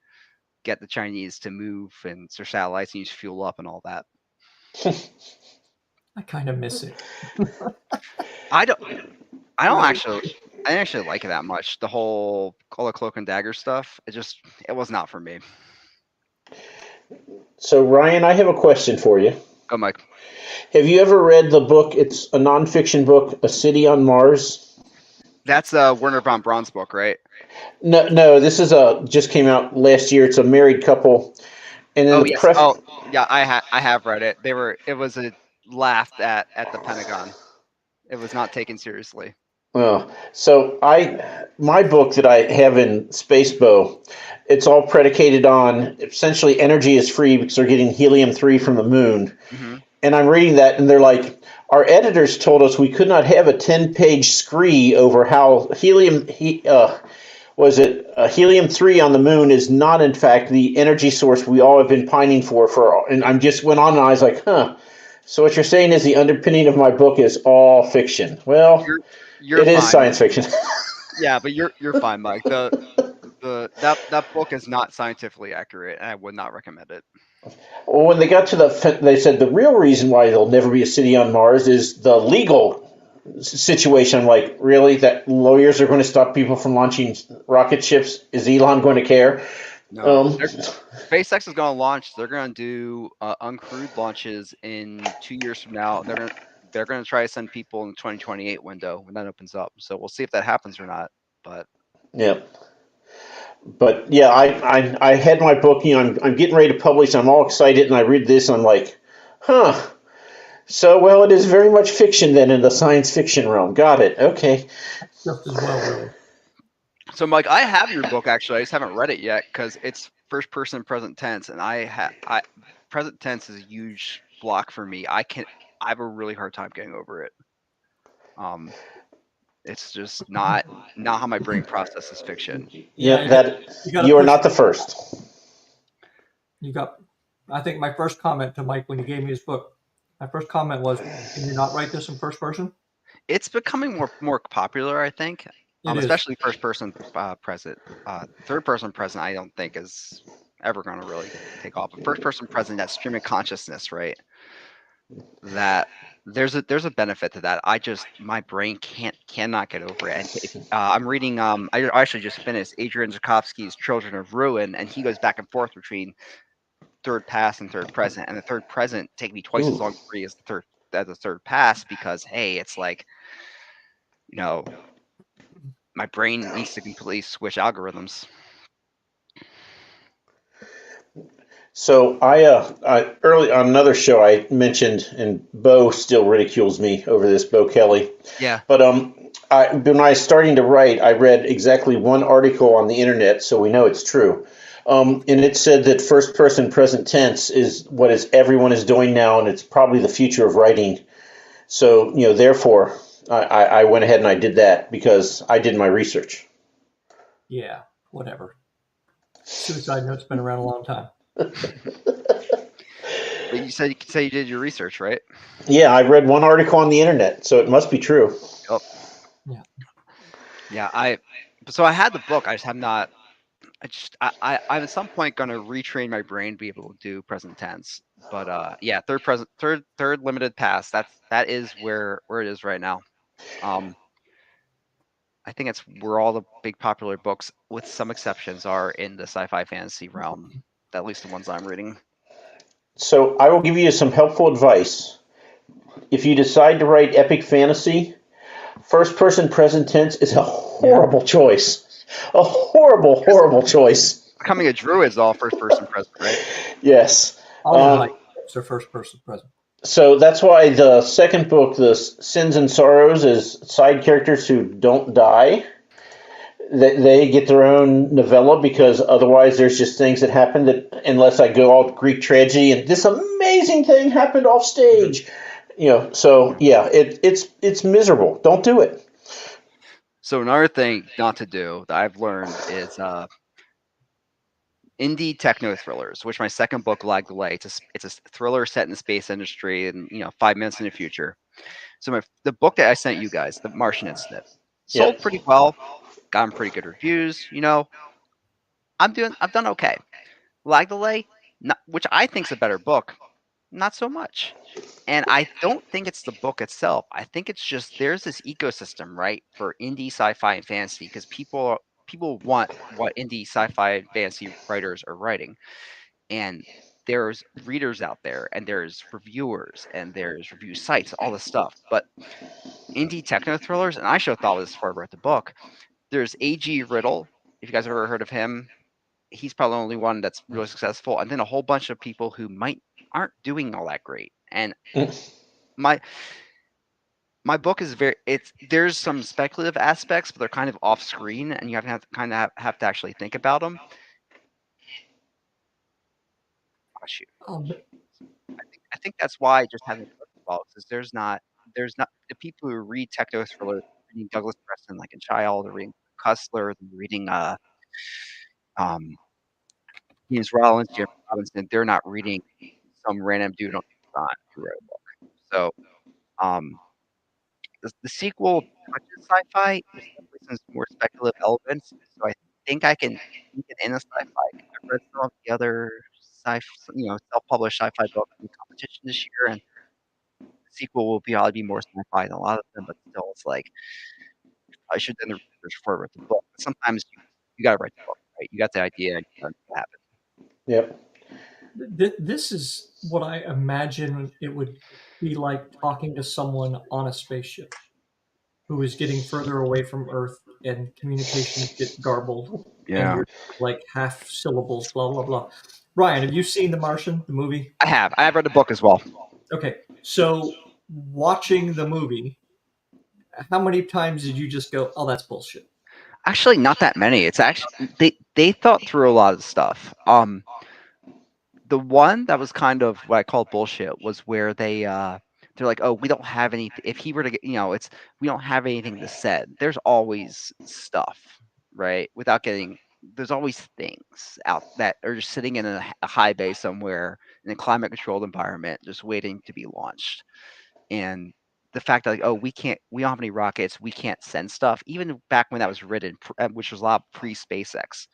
get the Chinese to move and their satellites and use fuel up and all that. I kind of miss it. I don't actually like it that much. All the cloak and dagger stuff. It was not for me. So Ryan, I have a question for you. Go, Mike. Have you ever read the book? It's a nonfiction book, A City on Mars. That's Werner von Braun's book, right? No. This is just came out last year. It's a married couple, and then I have read it. It was laughed at the Pentagon. It was not taken seriously. Oh, so my book that I have in Spacebow, it's all predicated on essentially energy is free because they're getting helium-3 from the moon. Mm-hmm. And I'm reading that, and they're like, our editors told us we could not have a 10-page scree over how helium-3 on the moon is not, in fact, the energy source we all have been pining for. And I just went on, and I was like, So what you're saying is the underpinning of my book is all fiction. Well, You're it is fine. science fiction. Yeah, but you're fine, Mike. That book is not scientifically accurate, and I would not recommend it. Well, when they got to they said the real reason why there'll never be a city on Mars is the legal situation. I'm like, really? That lawyers are going to stop people from launching rocket ships? Is Elon going to care? No, SpaceX is going to launch. They're going to do uncrewed launches in 2 years from now. They're going to try to send people in the 2028 window when that opens up. So we'll see if that happens or not. But yeah. But yeah, I had my book. I'm getting ready to publish. I'm all excited, and I read this. And I'm like, huh. So well, it is very much fiction then in the science fiction realm. Got it. Okay. Just as well, really. so, Mike, I have your book actually. I just haven't read it yet because it's first person present tense, and I present tense is a huge block for me. I have a really hard time getting over it. It's just not how my brain processes fiction. Yeah, you that gotta you are push not the it. first. I think my first comment to Mike when he gave me his book, my first comment was, "Can you not write this in first person?" It's becoming more popular, I think. It is. Especially first person present. Third person present, I don't think is ever going to really take off. But first person present, that stream of consciousness, right? That there's a benefit to that. My brain cannot get over it. And I'm reading I actually just finished Adrian Zhukovsky's Children of Ruin, and he goes back and forth between third past and third present, and the third present take me twice as long to read as the third past, because hey, it's like, my brain needs to completely switch algorithms. So I early on another show I mentioned, and Bo still ridicules me over this, Bo Kelly. Yeah. But when I was starting to write, I read exactly one article on the internet, so we know it's true. And it said that first person present tense is what everyone is doing now, and it's probably the future of writing. So therefore, I went ahead and I did that because I did my research. Yeah, whatever. Suicide note's been around a long time. But you said you did your research, right? Yeah, I read one article on the internet, so it must be true. Yep. Yeah. Yeah, so I had the book. I just have not. I'm at some point going to retrain my brain to be able to do present tense. But yeah, third limited past. That is where it is right now. I think it's where all the big popular books, with some exceptions, are in the sci-fi fantasy realm. At least the ones I'm reading. So I will give you some helpful advice. If you decide to write epic fantasy, first person present tense is a horrible choice. A horrible choice. Becoming a druid is all first person present, right? Yes. All of my books are first person present. So that's why the second book, the Sins and Sorrows, is side characters who don't die. They get their own novella, because otherwise there's just things that happen that, unless I go all Greek tragedy and this amazing thing happened off stage, So yeah, it's miserable. Don't do it. So another thing not to do that I've learned is indie techno thrillers, which my second book, Lag Delay, it's a thriller set in the space industry and 5 minutes in the future. So the book that I sent you guys, The Martian Incident, sold pretty well, gotten pretty good reviews. I've done okay. Lag Delay, which I think is a better book, not so much. And I don't think it's the book itself. I think it's just there's this ecosystem, right, for indie sci-fi and fantasy, because people want what indie sci-fi and fantasy writers are writing. And there's readers out there, and there's reviewers, and there's review sites, all this stuff. But indie techno thrillers, and I should have thought of this before I wrote the book. There's A.G. Riddle. If you guys have ever heard of him, he's probably the only one that's really successful. And then a whole bunch of people who aren't doing all that great. And my book is there's some speculative aspects, but they're kind of off screen, and you have to actually think about them. Oh, shoot. I think that's why it just hasn't worked well, because there's not the people who read techno thrillers, reading Douglas Preston like a child, or reading Cussler, reading um James Rollins, Jeremy Robinson. They're not reading some random dude on Amazon who wrote a book. So, um, the sequel touches sci-fi. There's definitely some more speculative elements. So I think I can keep it in a sci-fi. I've read some of the other self-published sci-fi books in the competition this year, and the sequel will probably be more sci-fi than a lot of them. But still, it's like I should have done the research before I wrote the book. But sometimes you got to write the book, right? You got the idea, and you got to make it happen. Yep. This is what I imagine it would be like talking to someone on a spaceship who is getting further away from Earth and communications get garbled, and you're like half syllables, blah blah blah. Ryan, have you seen The Martian, the movie? I have. I have read the book as well. Okay, so watching the movie, how many times did you just go, "Oh, that's bullshit"? Actually, not that many. It's actually they thought through a lot of stuff. The one that was kind of what I call bullshit was where they're like, oh, we don't have any. If he were to get, it's we don't have anything to set. There's always stuff, right? There's always things out that are just sitting in a high bay somewhere in a climate controlled environment, just waiting to be launched. And the fact that we don't have any rockets, we can't send stuff. Even back when that was written, which was a lot pre SpaceX,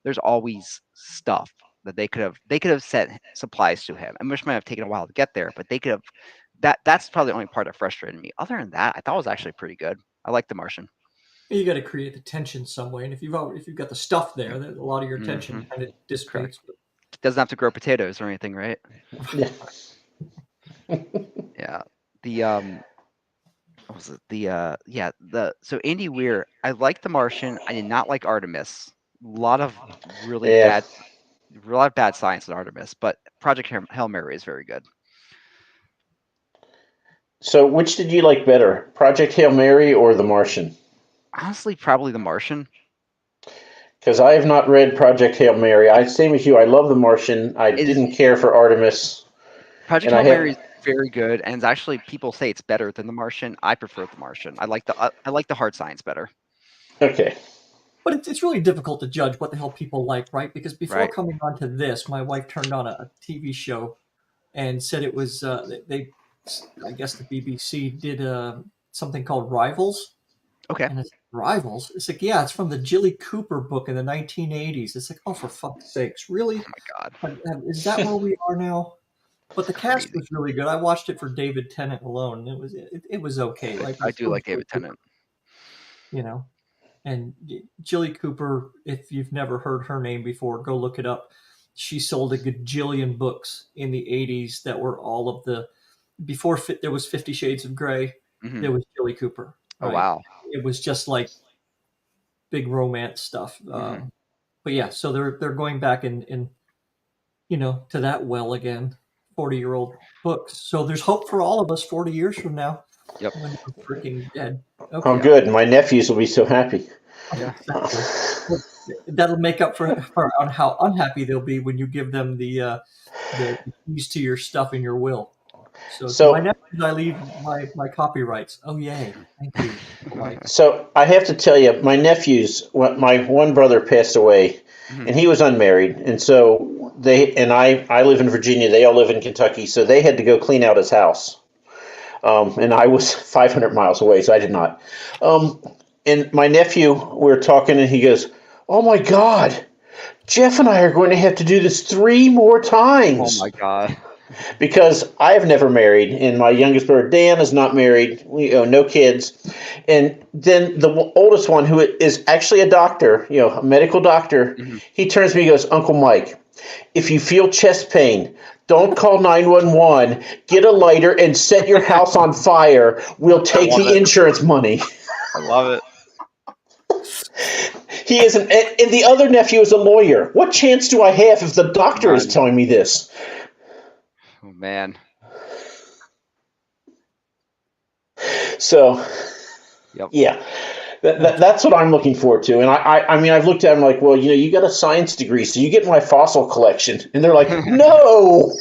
there's always stuff that they could have sent supplies to him. And which might have taken a while to get there, but they could have. That's probably the only part that frustrated me. Other than that, I thought it was actually pretty good. I like The Martian. You got to create the tension some way, and if you've got the stuff there, then a lot of your tension kind of dissipates. It doesn't have to grow potatoes or anything, right? Yeah. Yeah. What was it? So Andy Weir, I liked The Martian. I did not like Artemis. A lot of really bad science in Artemis, but Project Hail Mary is very good. So, which did you like better, Project Hail Mary or The Martian? Honestly, probably The Martian. Because I have not read Project Hail Mary. Same as you. I love The Martian. I didn't care for Artemis. Project Hail Mary is very good, and actually, people say it's better than The Martian. I prefer The Martian. I like the hard science better. Okay. But it's really difficult to judge what the hell people like, right? Because before coming onto this, my wife turned on a TV show and said it was I guess the BBC did something called Rivals. Okay. And it's Rivals. It's like, yeah, it's from the Jilly Cooper book in the 1980s. It's like, oh, for fuck's sakes, really? Oh my God. Is that where we are now? But the cast was really good. I watched it for David Tennant alone. It was okay. I do like David Tennant. And Jilly Cooper, if you've never heard her name before, go look it up. She sold a gajillion books in the 80s that were all of before there was 50 Shades of Grey, there was Jilly Cooper. Right? Oh, wow. It was just like big romance stuff. But yeah, so they're going back and to that well again, 40-year-old books. So there's hope for all of us 40 years from now. Yep. When we're freaking dead. Okay. Oh, good. My nephews will be so happy. Yeah. That'll make up for on how unhappy they'll be when you give them the keys to your stuff in your will. So my nephews, I leave my copyrights. Oh, yay. Thank you. So I have to tell you, my nephews, my one brother passed away, and he was unmarried. And so I live in Virginia. They all live in Kentucky. So they had to go clean out his house. And I was 500 miles away, so I did not. And my nephew, we were talking, and he goes, "Oh, my God, Jeff and I are going to have to do this 3 more times." Oh, my God. Because I have never married, and my youngest brother, Dan, is not married. No kids. And then the oldest one, who is actually a doctor, a medical doctor, he turns to me and goes, "Uncle Mike, if you feel chest pain, don't call 911. Get a lighter and set your house on fire. We'll take the insurance money." I love it. He is and the other nephew is a lawyer. What chance do I have if the doctor is telling me this? Oh, man. So, yeah. That's what I'm looking forward to. And I mean, I've looked at them like, well, you got a science degree, so you get my fossil collection. And they're like, no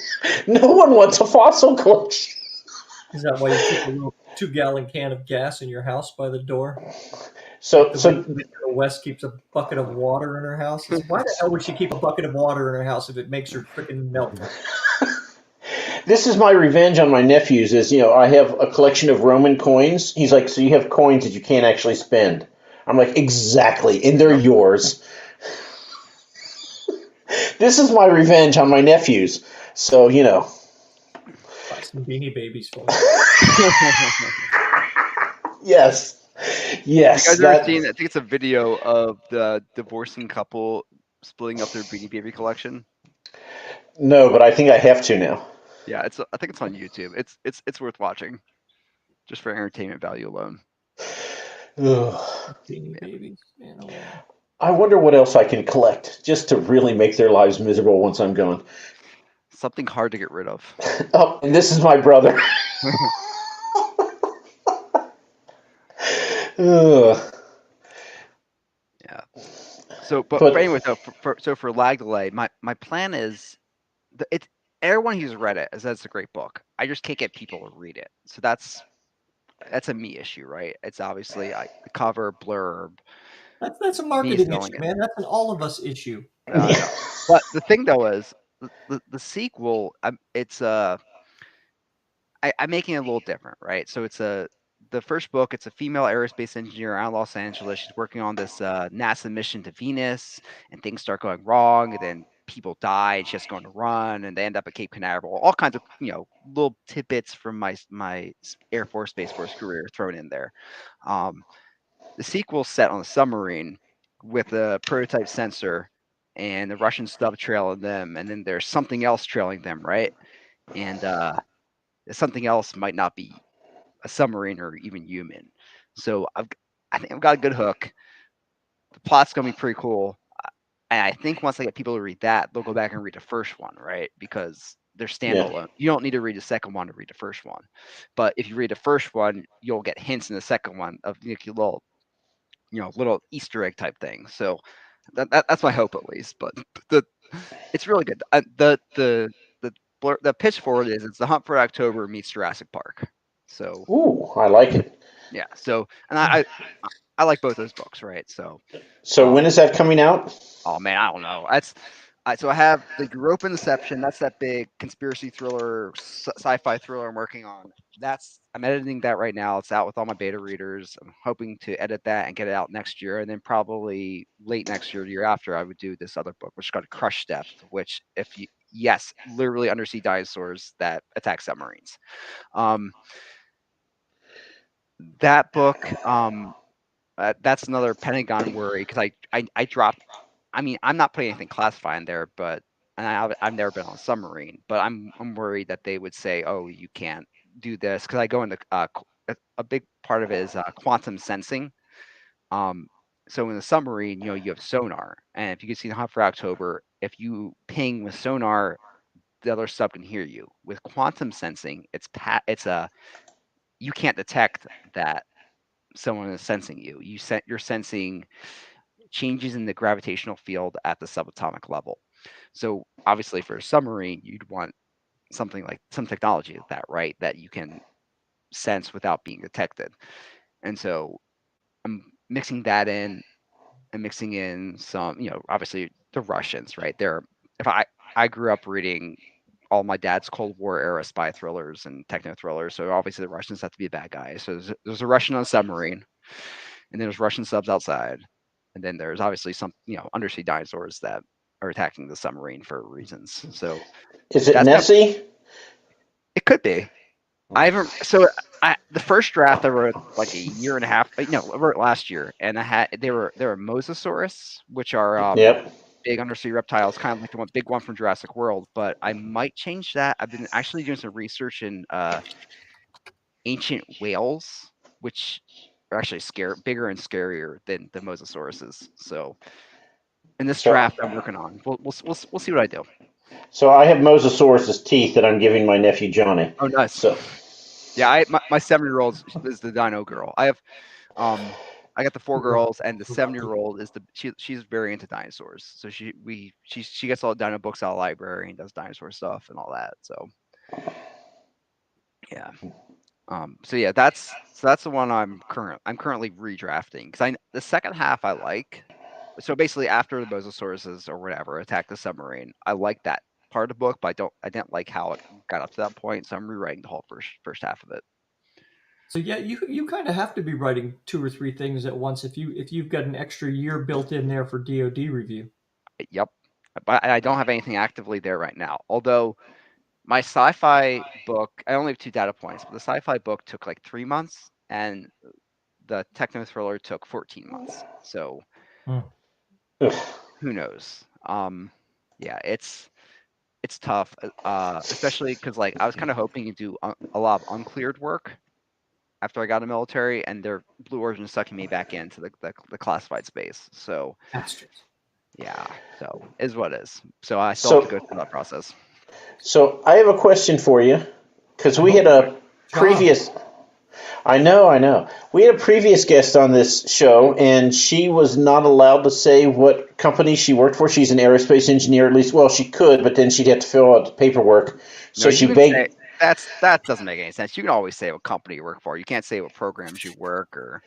one wants a fossil collection. Is that why you keep a little 2-gallon can of gas in your house by the door? So West keeps a bucket of water in her house. Why the hell would she keep a bucket of water in her house if it makes her freaking melt? This is my revenge on my nephews. Is I have a collection of Roman coins. He's like, so you have coins that you can't actually spend. I'm like, exactly, and they're yours. This is my revenge on my nephews. So Buy some Beanie Babies for them. yes. You guys ever seen? I think it's a video of the divorcing couple splitting up their Beanie Baby collection. No, but I think I have to now. Yeah, I think it's on YouTube. It's worth watching, just for entertainment value alone. Ugh. Beanie Babies, man, oh man. I wonder what else I can collect just to really make their lives miserable once I'm gone. Something hard to get rid of. Oh, and this is my brother. Ugh. Yeah. So, but anyway, for lag delay, my plan is, it's everyone who's read it says it's a great book. I just can't get people to read it. So that's a me issue, right? It's obviously the cover blurb. That's a marketing issue, man. That's an all of us issue. But the thing though is the sequel. I'm making it a little different, right? So the first book. It's a female aerospace engineer out of Los Angeles. She's working on this NASA mission to Venus, and things start going wrong. And then people die, and she has to go on a run, and they end up at Cape Canaveral. All kinds of little tidbits from my Air Force Space Force career thrown in there. The sequel's set on a submarine with a prototype sensor and the Russian stub trailing them, and then there's something else trailing them, right? And something else might not be a submarine or even human. So I think I've got a good hook. The plot's gonna be pretty cool. And I think once I get people to read that, they'll go back and read the first one, right? Because they're standalone. Yeah. You don't need to read the second one to read the first one. But if you read the first one, you'll get hints in the second one of little Easter egg type thing. So that's my hope at least. But it's really good. The pitch for it is it's The Hunt for October meets Jurassic Park. So Ooh, I like it. yeah. So and I like both those books, right? So when is that coming out? Oh man, I don't know. So I have the Europa Inception. That's that big conspiracy thriller, sci-fi thriller I'm working on. I'm editing that right now. It's out with all my beta readers. I'm hoping to edit that and get it out next year, and then probably late next year, the year after, I would do this other book, which is called Crush Depth, which literally undersea dinosaurs that attack submarines. That book, that's another Pentagon worry because I dropped. I mean, I'm not putting anything classified in there, but I've never been on a submarine, but I'm worried that they would say, oh, you can't do this because I go into a big part of it is quantum sensing. So in the submarine, you have sonar, and if you can see the Hunt for October, if you ping with sonar, the other sub can hear you. With quantum sensing, you can't detect that someone is sensing you. You're sensing changes in the gravitational field at the subatomic level. So obviously for a submarine, you'd want something like some technology like that, right? That you can sense without being detected. And so I'm mixing that in and mixing in some, obviously the Russians, right? I grew up reading all my dad's Cold War era spy thrillers and techno thrillers. So obviously the Russians have to be a bad guy. So there's a Russian on a submarine, and then there's Russian subs outside. And then there's obviously some, undersea dinosaurs that are attacking the submarine for reasons. So is it Nessie? It could be. I haven't. So the first draft I wrote like a year and a half. I wrote last year, and they were Mosasaurus, which are big undersea reptiles, kind of like the big one from Jurassic World. But I might change that. I've been actually doing some research in ancient whales, which are actually bigger and scarier than the Mosasauruses. So in this draft I'm working on, we'll see what I do. So I have Mosasaurus's teeth that I'm giving my nephew Johnny. Oh, nice. So yeah, my 7-year-old is the dino girl. I have I got the 4 girls, and the 7-year-old is she's very into dinosaurs. So she gets all the dino books out of the library and does dinosaur stuff and all that. So yeah. So yeah, that's the one I'm currently redrafting because the second half I like. So basically, after the Mosasauruses or whatever attack the submarine, I like that part of the book, but I didn't like how it got up to that point, so I'm rewriting the whole first half of it. So yeah, you kind of have to be writing 2 or 3 things at once if you've got an extra year built in there for DoD review. Yep, but I don't have anything actively there right now. Although my sci-fi book, I only have 2 data points, but the sci-fi book took like 3 months, and the techno thriller took 14 months. So who knows? Yeah, it's tough, especially because like I was kind of hoping to do a lot of uncleared work after I got in the military, and their Blue Origin sucking me back into the classified space. So Bastards. yeah, so is what is. So I still have to go through that process. So I have a question for you, because we had a previous. I know. We had a previous guest on this show, and she was not allowed to say what company she worked for. She's an aerospace engineer, at least. Well, she could, but then she'd have to fill out the paperwork. So she begged. That doesn't make any sense. You can always say what company you work for. You can't say what programs you work or.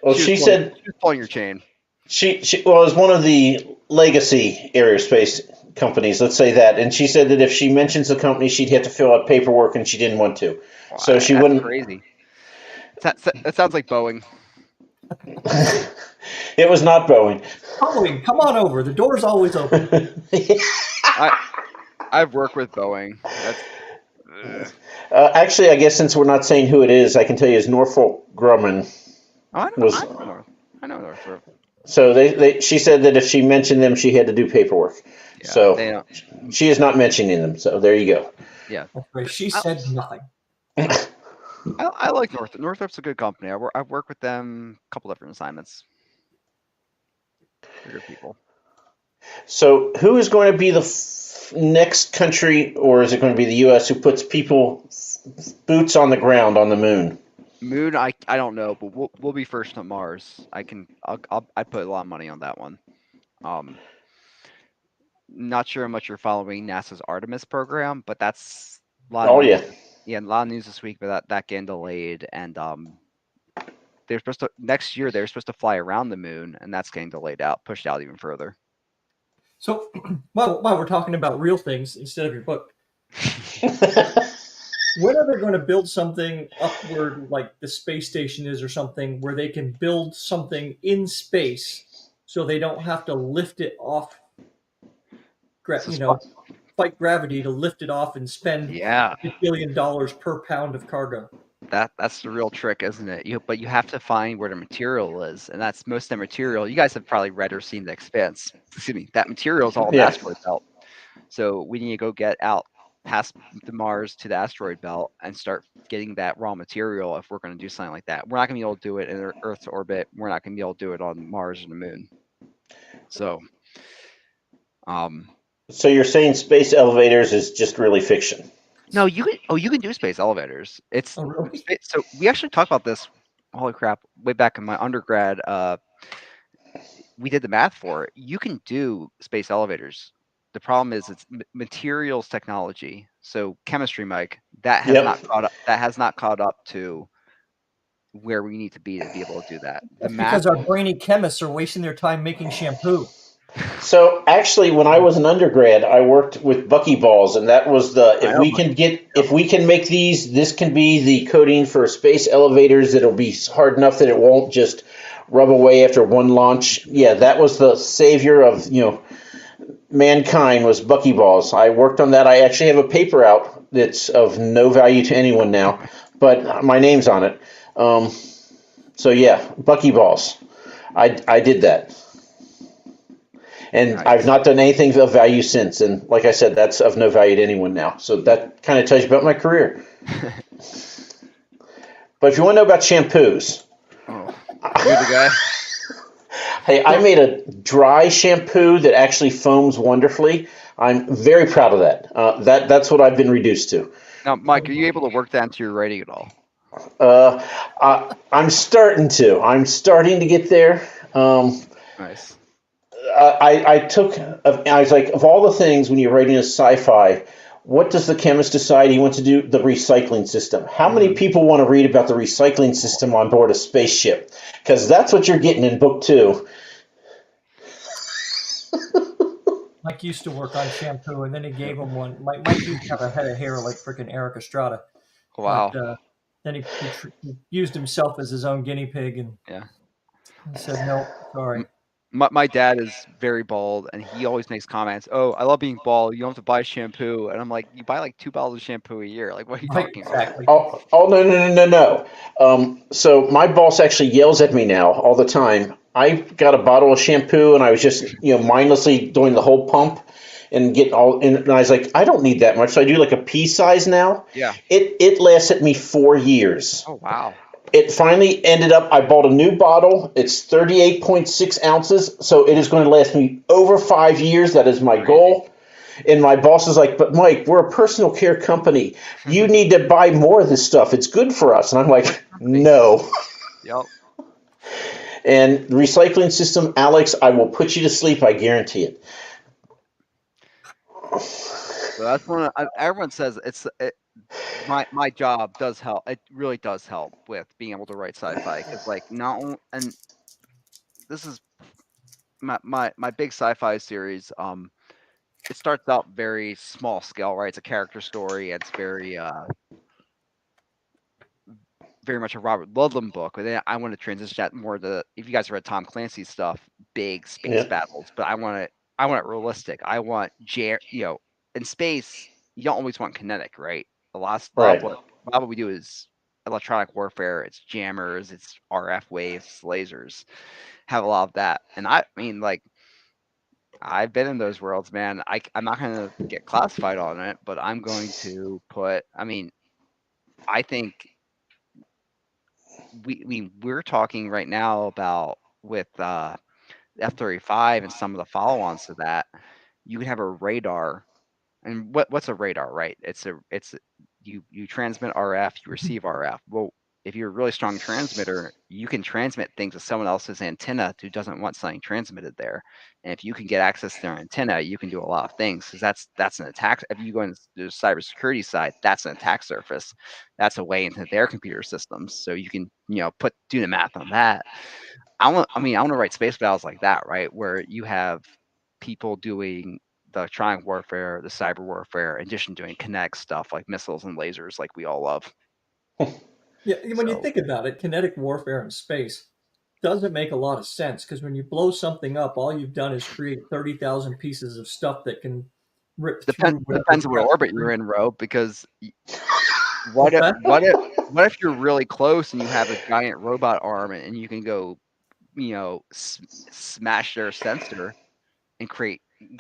Well, she said she was pulling your chain. She well, it was one of the legacy aerospace companies, let's say that, and she said that if she mentions the company, she'd have to fill out paperwork, and she didn't want to. Wow, So she wouldn't. Crazy. That sounds like Boeing. It was not Boeing. Boeing, come on over. The door's always open. I've worked with Boeing. Actually, I guess since we're not saying who it is, I can tell you it's Norfolk Grumman. I know Norfolk. So she said that if she mentioned them, she had to do paperwork. Yeah, so she is not mentioning them. So there you go. Yeah. She said nothing. I like Northrop. Northrop's a good company. I've worked with them a couple different assignments. They're good people. So who is going to be the next country, or is it going to be the U.S., who puts boots on the ground on the moon? Moon, I don't know, but we'll be first to Mars. I put a lot of money on that one. Not sure how much you're following NASA's Artemis program, but that's a lot of news. Yeah, a lot of news this week, but that getting delayed, and they're supposed to next year. They're supposed to fly around the moon, and that's getting pushed out even further. So, while we're talking about real things instead of your book, when are they going to build something upward, like the space station is, or something, where they can build something in space, so they don't have to lift it off? Fight gravity to lift it off and spend $1 billion per pound of cargo. That's the real trick, isn't it? But you have to find where the material is, and that's most of the material. You guys have probably read or seen The Expanse. Excuse me. That material is all in the asteroid belt. So we need to go get out past the Mars to the asteroid belt and start getting that raw material if we're going to do something like that. We're not going to be able to do it in Earth's orbit. We're not going to be able to do it on Mars and the moon. So, So you're saying space elevators is just really fiction? No, you can do space elevators. It's really? So we actually talked about this. Holy crap! Way back in my undergrad, we did the math for it. You can do space elevators. The problem is it's materials technology. So chemistry, Mike, that has not caught up. That has not caught up to where we need to be able to do that. That's because our brainy chemists are wasting their time making shampoo. So actually, when I was an undergrad, I worked with buckyballs, and that was if we can make these, this can be the coating for space elevators. That'll be hard enough that it won't just rub away after one launch. Yeah, that was the savior of mankind, was buckyballs. I worked on that. I actually have a paper out that's of no value to anyone now, but my name's on it. So yeah, buckyballs. I did that. And nice. I've not done anything of value since. And like I said, that's of no value to anyone now. So that kind of tells you about my career. But if you want to know about shampoos. Oh, you're the guy. Hey, I made a dry shampoo that actually foams wonderfully. I'm very proud of that. That's what I've been reduced to. Now, Mike, are you able to work that into your writing at all? I'm starting to. I'm starting to get there. Nice. I was like, of all the things when you're writing a sci-fi, what does the chemist decide he wants to do? The recycling system. How many people want to read about the recycling system on board a spaceship? Because that's what you're getting in book 2. Mike used to work on shampoo, and then he gave him one. Mike used to have a head of hair like freaking Eric Estrada. Wow. But then he used himself as his own guinea pig, and Yeah. he said, "No, sorry." My dad is very bald, and he always makes comments. Oh, I love being bald. You don't have to buy shampoo, and I'm like, you buy like 2 bottles of shampoo a year. Like, what are you Right, talking exactly. Oh, no, no, no, no, no. So my boss actually yells at me now all the time. I got a bottle of shampoo and I was just, mindlessly doing the whole pump and getting all, and I was like, I don't need that much. So I do like a pea size now. Yeah. It lasted me 4 years. Oh wow. It finally ended up, I bought a new bottle. It's 38.6 ounces. So it is going to last me over 5 years. That is my Crazy. goal. And my boss is like, but Mike, we're a personal care company. You need to buy more of this stuff. It's good for us. And I'm like, no. Yep. And the recycling system, Alex, I will put you to sleep. I guarantee it. So that's one. Everyone says my job does help. It really does help with being able to write sci-fi because like and this is my big sci-fi series. It starts out very small scale, right? It's a character story. It's very much a Robert Ludlum book. But then I want to transition that more to, if you guys read Tom Clancy's stuff, big space Yeah. battles. But I want it realistic. I want in space you don't always want kinetic, right? A lot Right. of what we do is electronic warfare. It's jammers, it's RF waves, lasers. Have a lot of that, and I mean like. I've been in those worlds, man. I'm not going to get classified on it, but I'm going to put. I mean, I think we're talking right now about with F-35 and some of the follow-ons to that. You can have a radar, and what's a radar, right? You transmit RF, you receive RF. Well, if you're a really strong transmitter, you can transmit things with someone else's antenna who doesn't want something transmitted there. And if you can get access to their antenna, you can do a lot of things because that's an attack. If you go into the cybersecurity side, that's an attack surface. That's a way into their computer systems. So you can do the math on that. I want to write space battles like that, right? Where you have people doing the electronic warfare, the cyber warfare, in addition to doing kinetic stuff like missiles and lasers, like we all love. Yeah, when you So think about it, kinetic warfare in space doesn't make a lot of sense because when you blow something up, all you've done is create 30,000 pieces of stuff that can rip through whatever depends on you what got. orbit you're in, Ro. Because What's that? what if you're really close and you have a giant robot arm and you can go, smash their sensor and create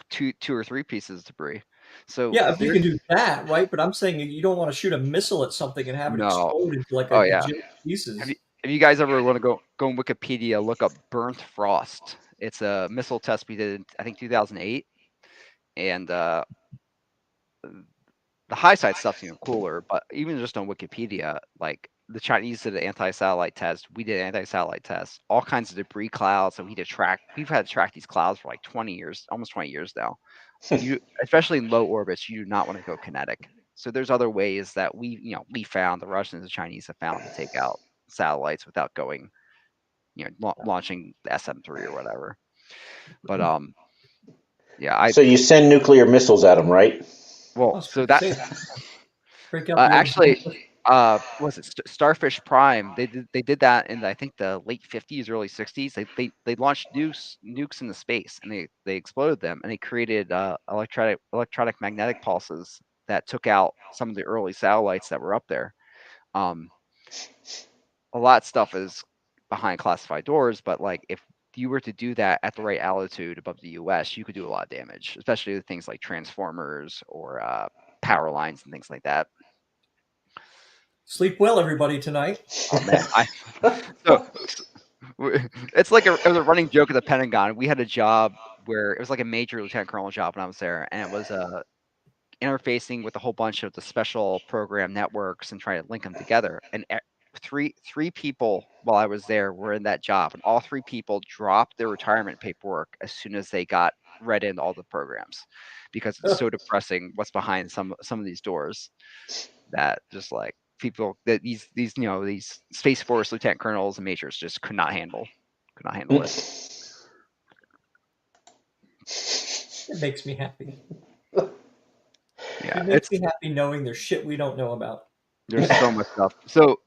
two or three pieces of debris. So Yeah, if you can do that, right? But I'm saying you don't want to shoot a missile at something and have it no. explode into like a Oh yeah. gajillion pieces. If you guys ever want to go on Wikipedia, look up Burnt Frost. It's a missile test we did in, I think, 2008, and the high side stuff's even cooler. But even just on Wikipedia, like the Chinese did an anti-satellite test, we did an anti-satellite test, all kinds of debris clouds that we've had to track these clouds for like 20 years, almost 20 years now. Especially in low orbits, you do not want to go kinetic. So there's other ways that we found, the Russians and the Chinese have found to take out satellites without going, launching the SM-3 or whatever. But yeah, So you send nuclear missiles at them, right? Oh, so that break out the actually, was it Starfish Prime? They did that in I think the late 50s, early 60s. They launched nukes into space and they exploded them and they created electronic magnetic pulses that took out some of the early satellites that were up there. A lot of stuff is behind classified doors, but like if you were to do that at the right altitude above the U.S., you could do a lot of damage, especially with things like transformers or power lines and things like that. Sleep well, everybody, tonight. Oh man, so it's like it was a running joke at the Pentagon. We had a job where it was like a major lieutenant colonel job when I was there, and it was interfacing with a whole bunch of the special program networks and trying to link them together. And three people while I was there were in that job, and all three people dropped their retirement paperwork as soon as they got read into all the programs because it's so depressing what's behind some of these doors that just like people that these Space Force lieutenant colonels and majors just could not handle it. It makes me happy. Yeah, It makes me happy knowing there's shit we don't know about. there's so much stuff. So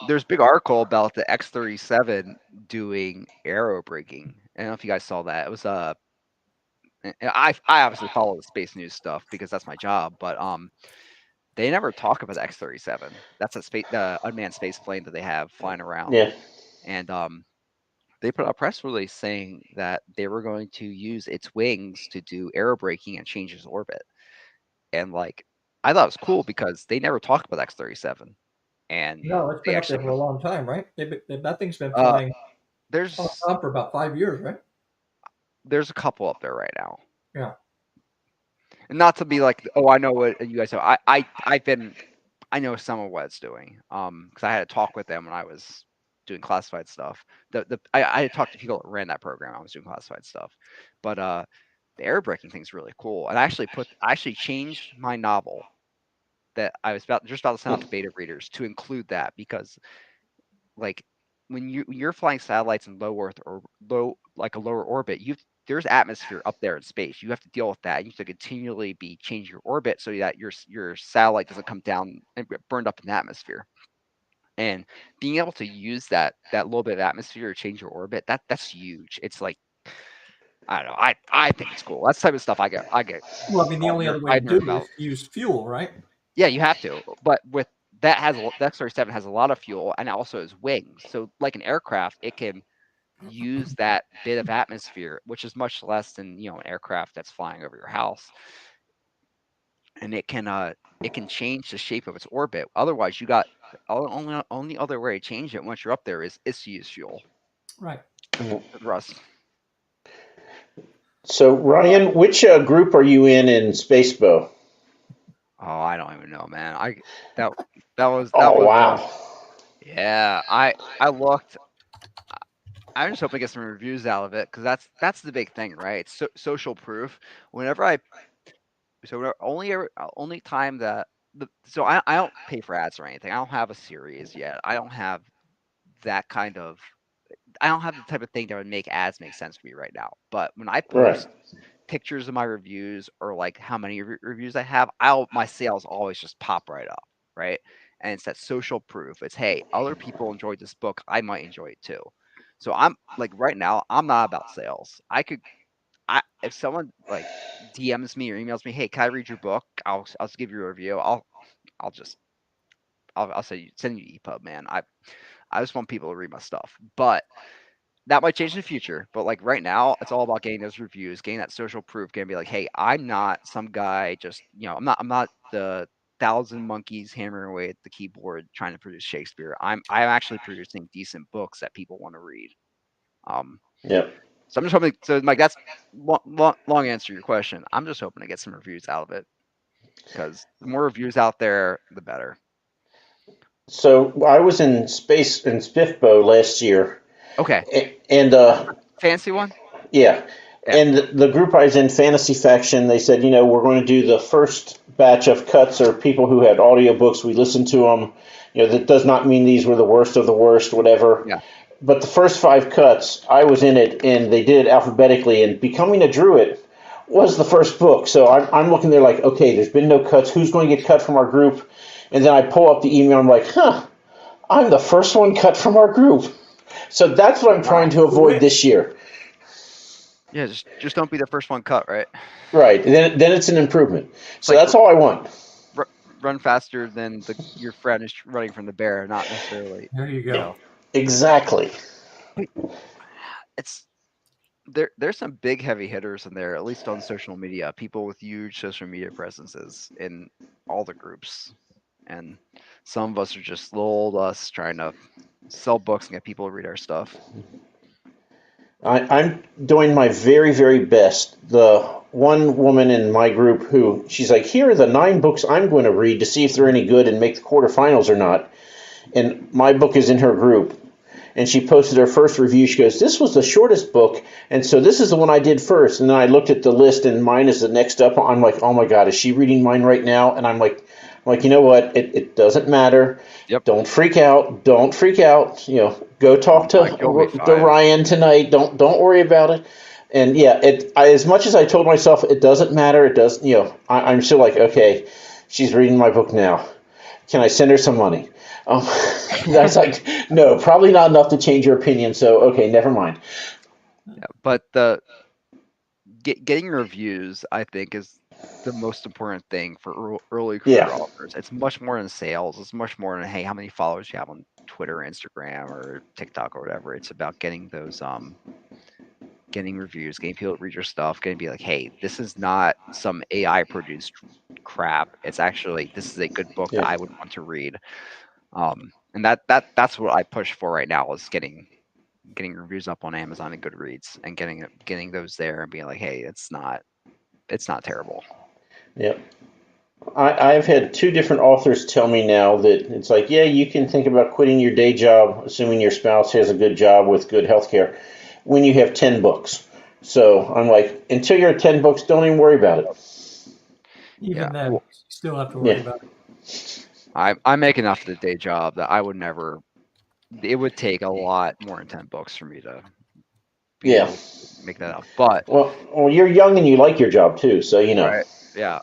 there's a big article about the X-37 doing aero braking. I don't know if you guys saw that. It was I obviously follow the space news stuff because that's my job, but they never talk about the X-37. That's the unmanned space plane that they have flying around. Yeah. And they put out a press release saying that they were going to use its wings to do aero braking and change its orbit. And like, I thought it was cool because they never talk about X-37. And No, it's they been up there actually for a long time, right? That thing's been uh, flying there's on for about 5 years, right? there's a couple up there right now. Yeah. And not to be like, oh, I know what you guys know. I know some of what it's doing. Because I had a talk with them when I was doing classified stuff. I had talked to people that ran that program. I was doing classified stuff, but the air braking thing's really cool. And I actually changed my novel that I was just about to send out to beta readers to include that because like when you're flying satellites in low Earth or a lower orbit, there's atmosphere up there in space. You have to deal with that. You have to continually be changing your orbit so that your satellite doesn't come down and get burned up in the atmosphere. And being able to use that little bit of atmosphere to change your orbit, that's huge. It's like I don't know. I think it's cool. That's the type of stuff I get. Well, I mean, the only other way to do it is to use fuel, right? Yeah, you have to. But with that the X-37 has a lot of fuel and it also has wings. So like an aircraft, it can use that bit of atmosphere, which is much less than an aircraft that's flying over your house, and it can change the shape of its orbit. Otherwise, you got only other way to change it once you're up there is to use fuel. Right. Russ. So Ryan, which group are you in Spacebo? Oh, I don't even know, man. That was wow. Yeah, I looked. I'm just hoping to get some reviews out of it because that's the big thing, right? It's social proof. Only time that I don't pay for ads or anything. I don't have a series yet. I don't have that kind of. I don't have the type of thing that would make ads make sense for me right now. But when I post pictures of my reviews or like how many reviews I have, my sales always just pop right up, right? And it's that social proof. It's hey, other people enjoyed this book, I might enjoy it too. So I'm like right now, I'm not about sales. If someone like DMs me or emails me, hey, can I read your book? I'll just give you a review. I'll send you EPUB, man. I just want people to read my stuff, but that might change in the future. But like right now, it's all about getting those reviews, getting that social proof, getting be like, hey, I'm not some guy just I'm not the 1,000 monkeys hammering away at the keyboard trying to produce Shakespeare. I'm actually producing decent books that people want to read. Yeah. So I'm just hoping. So Mike, that's long answer to your question. I'm just hoping to get some reviews out of it because the more reviews out there, the better. So I was in Spifbo last year. Okay. And fancy one? Yeah. And the group I was in, Fantasy Faction, they said, we're going to do the first batch of cuts or people who had audiobooks. We listened to them. That does not mean these were the worst of the worst, whatever. Yeah. But the first 5 cuts, I was in it, and they did it alphabetically. And Becoming a Druid was the first book. So I'm looking there like, okay, there's been no cuts. Who's going to get cut from our group? And then I pull up the email. I'm like, I'm the first one cut from our group. So that's what I'm trying to avoid this year. Yeah, just don't be the first one cut, right? Right. Then it's an improvement. So that's all I want. Run faster than your friend is running from the bear, not necessarily. There you go. Exactly. There's some big heavy hitters in there, at least on social media. People with huge social media presences in all the groups, and some of us are just little old us trying to sell books and get people to read our stuff. I'm doing my very, very best. The one woman in my group she's like, here are the 9 books I'm going to read to see if they're any good and make the quarterfinals or not. And my book is in her group. And she posted her first review. She goes, this was the shortest book, and so this is the one I did first. And then I looked at the list, and mine is the next up. I'm like, oh my God, is she reading mine right now? And I'm like, you know what? It doesn't matter. Yep. Don't freak out. Go talk to Ryan tonight. Don't worry about it. And yeah, as much as I told myself it doesn't matter, it does. I'm still like, okay, she's reading my book now. Can I send her some money? Um, that's like, no, probably not enough to change your opinion. So okay, never mind. Yeah, but getting reviews, I think, is the most important thing for early career Yeah, authors. It's much more than sales. It's much more than, hey, how many followers you have on Twitter, Instagram, or TikTok, or whatever. It's about getting those getting reviews, getting people to read your stuff, getting to be like, hey, this is not some AI produced crap. It's actually, this is a good book that yeah, I would want to read. And that's what I push for right now, is getting reviews up on Amazon and Goodreads, and getting those there and being like, hey, it's not terrible. yeah. I've had two different authors tell me now that it's like, yeah, you can think about quitting your day job, assuming your spouse has a good job with good health care, when you have 10 books. So I'm like, until you're at 10 books, don't even worry about it. Yeah. Even then, Well, you still have to worry Yeah, about it. I make enough of the day job that I would never. It would take a lot more than 10 books for me to be yeah. able to make that up. But Well, you're young and you like your job too, so right, yeah,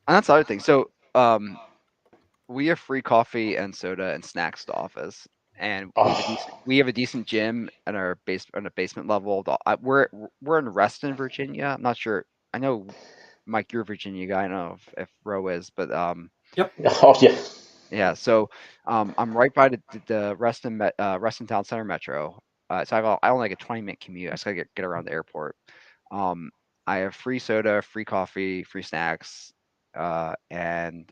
and that's the other thing. So we have free coffee and soda and snacks to office, and Oh, we have a decent gym at our base on the basement level. We're in Reston, Virginia. I'm not sure. I know, Mike, you're a Virginia guy. I don't know if Ro is, but Yep. oh yeah. yeah. So I'm right by the Reston Town Center Metro. So I only like a 20-minute commute. I just gotta get around the airport. Um, I have free soda, free coffee, free snacks, and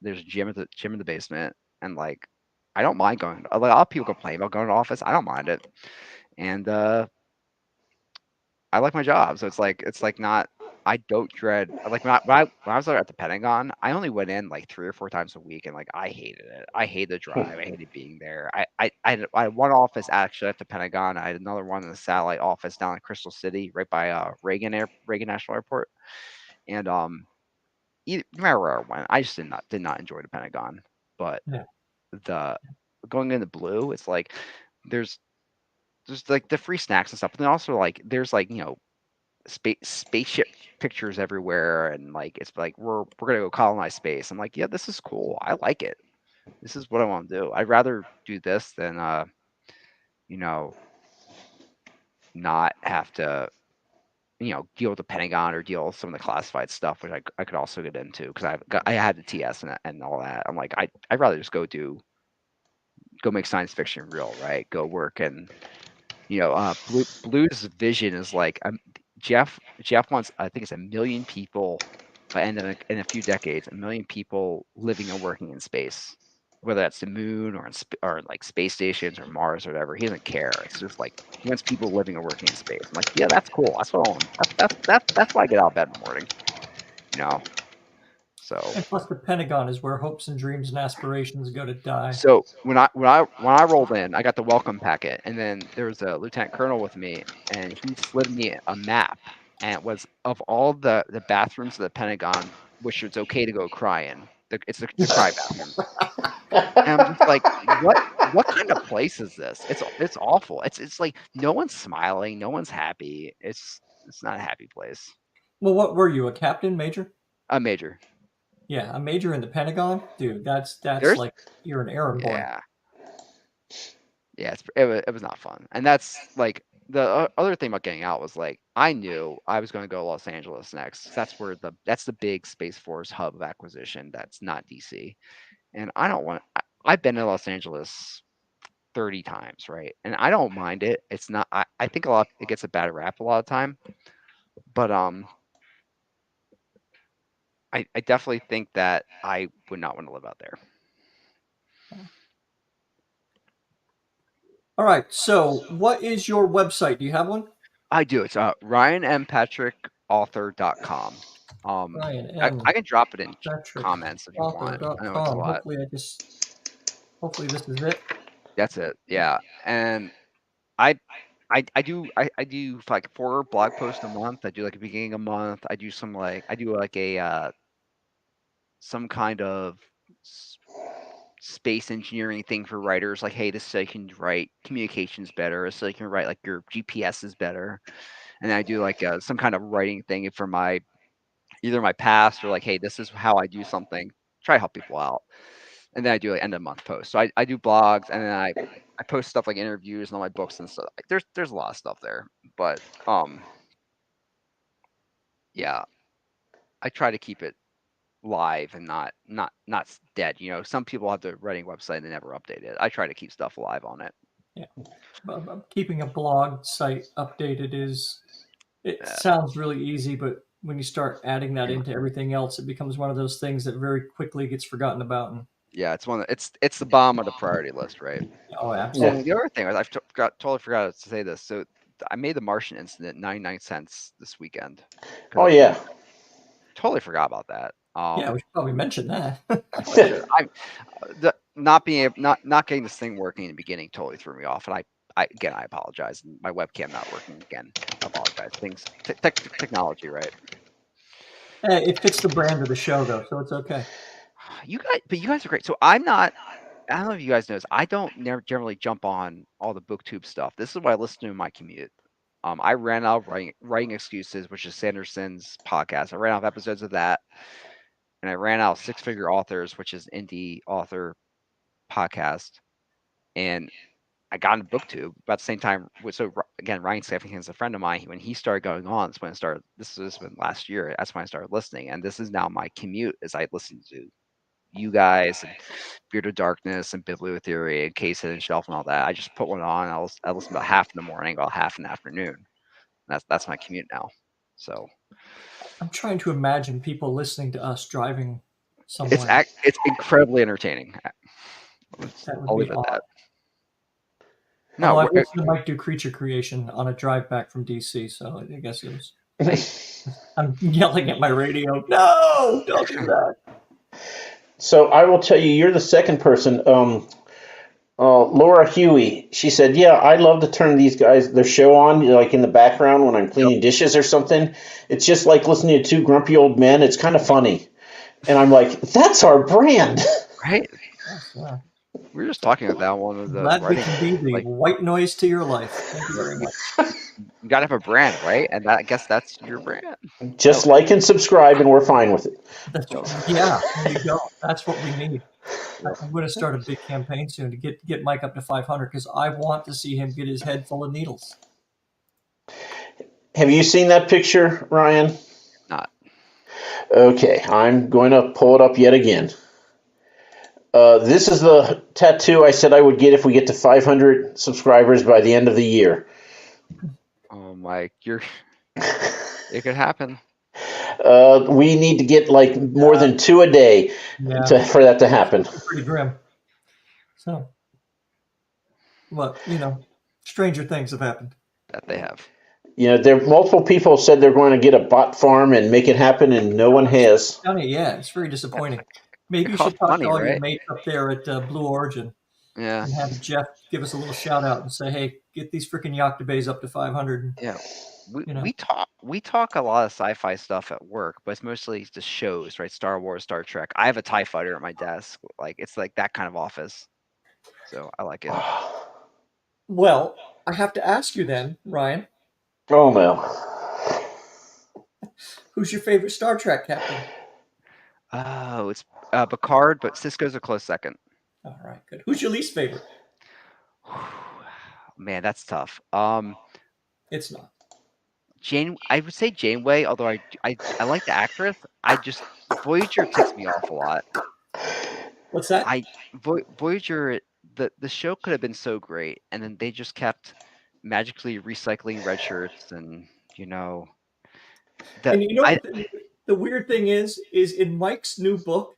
there's a gym in the basement. And like, I don't mind going. Like, a lot of people complain about going to office. I don't mind it, and I like my job. So it's like not. I don't dread, like, when I was at the Pentagon. I only went in like 3 or 4 times a week, and like I hated it. I hated the drive. I hated being there. I had one office actually at the Pentagon. I had another one in the satellite office down in Crystal City, right by Reagan National Airport. And no matter where I went, I just did not enjoy the Pentagon. But Yeah. the going in the blue, it's like there's like the free snacks and stuff, but then also like there's like, spaceship pictures everywhere, and like it's like we're gonna go colonize space. I'm like, yeah, this is cool. I like it. This is what I want to do. I'd rather do this than you know not have to deal with the Pentagon or deal with some of the classified stuff, which I could also get into because I had the TS and all that. I'm like, I'd rather just go make science fiction real, right? Go work. And Blue's vision is like, Jeff wants, I think it's 1 million people by end of in a few decades, 1 million people living and working in space, whether that's the moon or like space stations or Mars or whatever. He doesn't care. It's just like he wants people living and working in space. I'm like, yeah, that's cool. That's what I want. That's why I get out of bed in the morning. You know. So And plus, the Pentagon is where hopes and dreams and aspirations go to die. So when I rolled in, I got the welcome packet, and then there was a lieutenant colonel with me, and he slid me a map, and it was of all the bathrooms of the Pentagon, which it's okay to go cry in. It's the cry bathrooms, and I'm just like, what kind of place is this? It's awful. It's like no one's smiling, no one's happy. It's not a happy place. Well, what were you, a captain, major? A major. Yeah, a major in the Pentagon, dude. That's There's like you're an airborne. yeah. Yeah, it was not fun. And that's like the other thing about getting out was like I knew I was going to go to Los Angeles next. That's the big Space Force hub of acquisition. That's not DC. And I don't want. I've been to Los Angeles 30 times, right? And I don't mind it. It's not. I think it gets a bad rap a lot of time, but I definitely think that I would not want to live out there. All right. So, what is your website? Do you have one? I do. It's RyanMPatrickAuthor.com. Ryan I, M. I can drop it in Patrick comments if you want. I know it's a author.com. lot. Hopefully this is it. That's it. Yeah. And I do like 4 blog posts a month. I do like a beginning of month. I do like a some kind of space engineering thing for writers. Like, hey, this is so you can write communications better. So you can write like your GPS is better. and then I do like some kind of writing thing for either my past or like, hey, this is how I do something. Try to help people out, and then I do like end of month posts. So I do blogs, and then I post stuff like interviews and all my books and stuff. Like, there's a lot of stuff there, but yeah, I try to keep it live and not dead. You know, some people have their writing website and they never update it. I try to keep stuff alive on it. Yeah, keeping a blog site updated sounds really easy, but when you start adding that into everything else, it becomes one of those things that very quickly gets forgotten about. And yeah, it's the bottom of the priority list, right? oh, absolutely. So the other thing is totally forgot to say this. So I made the Martian incident 99 cents this weekend. Oh yeah. Totally forgot about that. Yeah, we should probably mention that. Not getting this thing working in the beginning totally threw me off, and I apologize. My webcam not working again. I apologize. Things technology, right? It fits the brand of the show, though, so it's okay. You guys are great. So I don't know if you guys notice. I don't never generally jump on all the BookTube stuff. This is what I listen to in my commute. I ran out of writing excuses, which is Sanderson's podcast. I ran out of episodes of that, and I ran out of Six Figure Authors, which is indie author podcast, and I got into BookTube about the same time. So again, Ryan Steffensen is a friend of mine. When he started going on, that's when I started. This has been last year. That's when I started listening, and this is now my commute as I listen to you guys and Beard of Darkness and Bibliotheory and Case Hidden Shelf and all that. I just put one on. I listen about half in the morning, about half in the afternoon. That's my commute now. So I'm trying to imagine people listening to us driving somewhere. it's incredibly entertaining. I'll leave it at that. No, I listened to Mike do Creature Creation on a drive back from DC, so I guess it was. I'm yelling at my radio. No, don't do that. So I will tell you, you're the second person. Laura Huey, she said, yeah, I love to turn their show on, like in the background when I'm cleaning dishes or something. It's just like listening to two grumpy old men. It's kind of funny. And I'm like, that's our brand. Right? Yeah. We were just talking about that one of the glad we can be the white noise to your life. Thank you very much. You gotta have a brand, right? And I guess that's your brand. Just like and subscribe, and we're fine with it. Yeah, there you go. That's what we need. I'm going to start a big campaign soon to get Mike up to 500 because I want to see him get his head full of needles. Have you seen that picture, Ryan? Not. Okay, I'm going to pull it up yet again. This is the tattoo I said I would get if we get to 500 subscribers by the end of the year. Oh, Mike, it could happen. We need to get like more than 2 a day for that to happen. Pretty grim. So, stranger things have happened. That they have. There multiple people said they're going to get a bot farm and make it happen, and no one has. Yeah, it's very disappointing. Maybe you should talk to all your mates up there at Blue Origin. Yeah. And have Jeff give us a little shout out and say, hey, get these freaking Yoctabes up to 500. Yeah. We talk a lot of sci-fi stuff at work, but it's mostly just shows, right? Star Wars, Star Trek. I have a TIE fighter at my desk. Like it's like that kind of office. So I like it. Well, I have to ask you then, Ryan. Oh no. Who's your favorite Star Trek captain? Oh, it's Picard, but Sisko's a close second. All right, good. Who's your least favorite? Man, that's tough. It's not. I would say Janeway, although I like the actress. Voyager ticks me off a lot. What's that? Voyager, the show could have been so great, and then they just kept magically recycling red shirts, and the weird thing is in Mike's new book,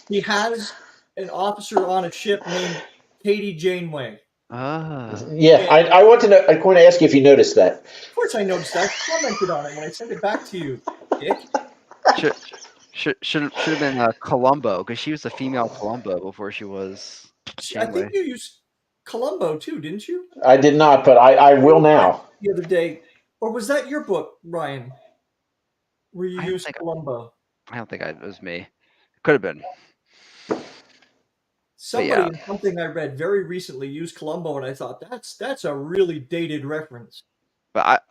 he has an officer on a ship named Katie Janeway. Yeah, I want to know. I'm going to ask you if you noticed that. Of course, I noticed that. I commented on it when I sent it back to you, Dick. Should have been Columbo, because she was a female Columbo before she was Janeway. I think you used Columbo too, didn't you? I did not, but I will now. The other day, or was that your book, Ryan? Where you used Columbo? I don't think it was me. Could have been. Somebody in something I read very recently used Columbo, and I thought that's a really dated reference. But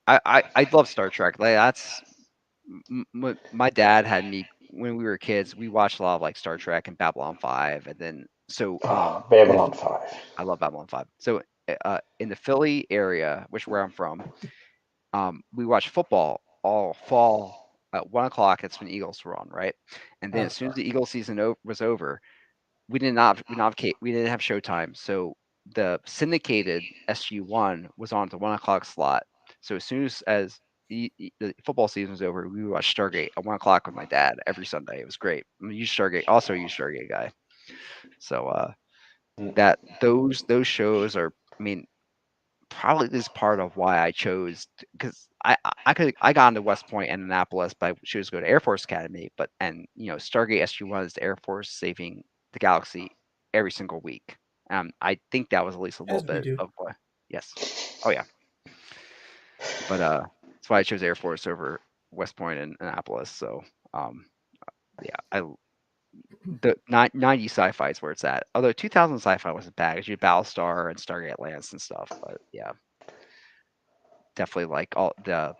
I love Star Trek. Like that's my dad had me when we were kids. We watched a lot of like Star Trek and Babylon 5, and then Babylon 5. I love Babylon 5. So in the Philly area, which where I'm from, we watch football all fall at 1 o'clock. That's when Eagles were on, right? And then as soon as the Eagles season was over, we didn't have Showtime, so the syndicated SG1 was on at the 1 o'clock slot. So as soon as the football season was over, we would watch Stargate at 1 o'clock with my dad every Sunday. It was great. I'm a huge Stargate guy. So that those shows are, I mean, probably this part of why I chose, because I got into West Point and Annapolis, but I chose to go to Air Force Academy. But Stargate SG1 is the Air Force saving the galaxy every single week. I think that was at least a little As we bit do. of what. Yes. Oh yeah. But that's why I chose Air Force over West Point and Annapolis. So yeah, the 90 sci-fi is where it's at. Although 2000 sci-fi wasn't bad, because you had Battlestar and Stargate Atlantis and stuff. But yeah, definitely like all the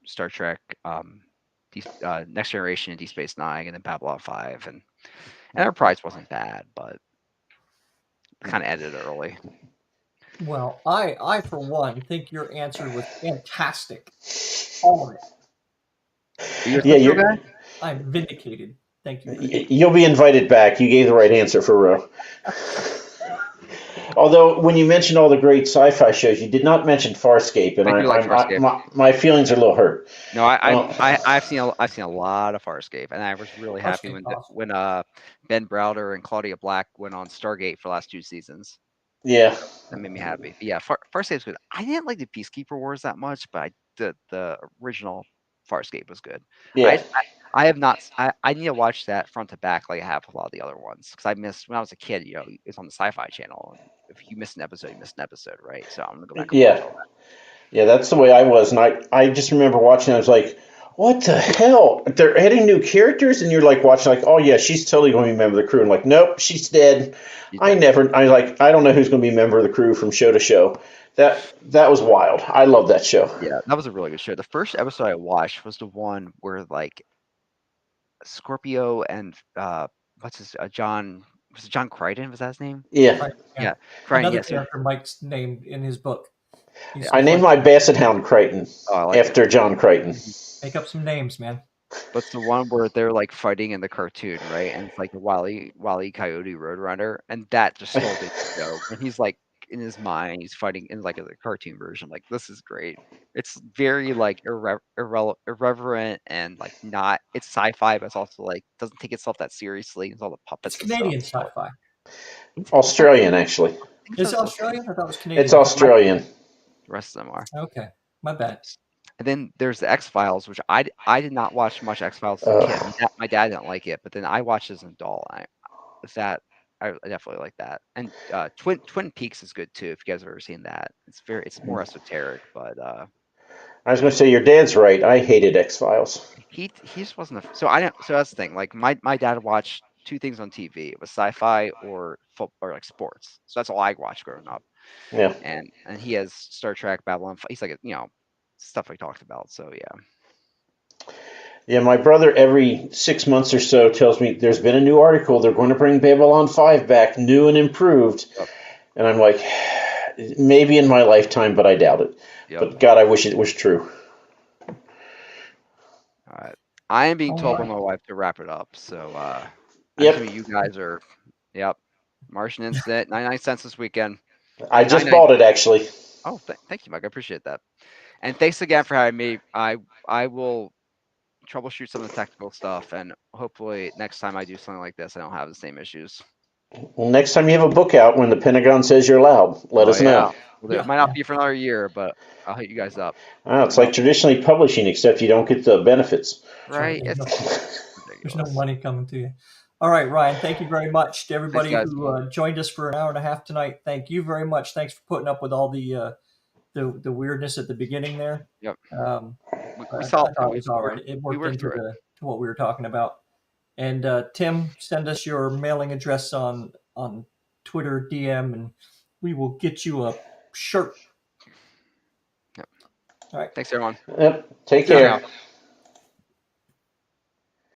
Star Trek, Next Generation, and Deep Space Nine, and then Babylon 5, and Enterprise wasn't bad, but kind of ended early. Well, I for one think your answer was fantastic. All of it. Yeah, I'm vindicated. Thank you. you'll be invited back. You gave the right answer for Ro. Although when you mentioned all the great sci-fi shows, you did not mention Farscape, and I do like Farscape. my feelings are a little hurt. No, I've seen a lot of Farscape, and I was really happy when Ben Browder and Claudia Black went on Stargate for the last 2 seasons. Yeah, that made me happy. But yeah, Farscape's good. I didn't like the Peacekeeper Wars that much, but the original Farscape was good. yeah. I have not. I need to watch that front to back like I have a lot of the other ones, because I missed when I was a kid. It's on the Sci-Fi Channel, and if you miss an episode, you miss an episode, right? So I'm gonna go back and watch all that. Yeah, that's the way I was, and I just remember watching. I was like, "What the hell? They're adding new characters," and you're like watching, like, "Oh yeah, she's totally going to be a member of the crew." And like, nope, she's dead. I don't know who's going to be a member of the crew from show to show. That was wild. I love that show. Yeah, that was a really good show. The first episode I watched was the one where like Scorpio and what's his John Crichton, was that his name? Yeah. Right, Yeah. Crichton, Another yes. character Mike's named in his book. I named my Basset Hound Crichton after John Crichton. Make up some names, man. But it's the one where they're like fighting in the cartoon, right? And it's like the Wile E. Coyote Roadrunner, and that just stole the show. When he's like in his mind, he's fighting in like a cartoon version. Like, this is great. It's very like irreverent and like not. It's sci-fi, but it's also like doesn't take itself that seriously. It's all the puppets. It's Canadian sci-fi. Australian, actually. Is it Australian? I thought it was Canadian. It's Australian. The rest of them are. Okay, my bad. And then there's the X-Files, which I did not watch much X-Files as a kid. My dad didn't like it, but then I watched as an adult. I definitely like that. And Twin Peaks is good too, if you guys have ever seen that. It's more esoteric, but I was going to say your dad's right. I hated X-Files. He just wasn't so that's the thing. Like my dad watched 2 things on TV. It was sci-fi or football or like sports. So that's all I watched growing up. Yeah. And he has Star Trek, Babylon. He's like stuff we talked about. So yeah. Yeah, my brother every 6 months or so tells me there's been a new article. They're going to bring Babylon 5 back, new and improved. Yep. And I'm like, maybe in my lifetime, but I doubt it. Yep. But God, I wish it was true. All right. I am being told by my wife to wrap it up. So you guys are, Martian Incident, 99 cents this weekend. I just bought it, actually. Oh, thank you, Mike. I appreciate that. And thanks again for having me. I will troubleshoot some of the technical stuff, and hopefully next time I do something like this, I don't have the same issues. Well, next time you have a book out when the Pentagon says you're allowed, let us know. Well, it might not be for another year, but I'll hit you guys up. It's like traditionally publishing, except you don't get the benefits. Right. There's no money coming to you. All right, Ryan, thank you very much to everybody who joined us for an hour and a half tonight. Thank you very much. Thanks for putting up with all the weirdness at the beginning there. Yep. We saw it was all right. It worked into to what we were talking about. And Tim, send us your mailing address on Twitter DM, and we will get you a shirt. All right. Thanks, everyone. Yep. Take Good care. night.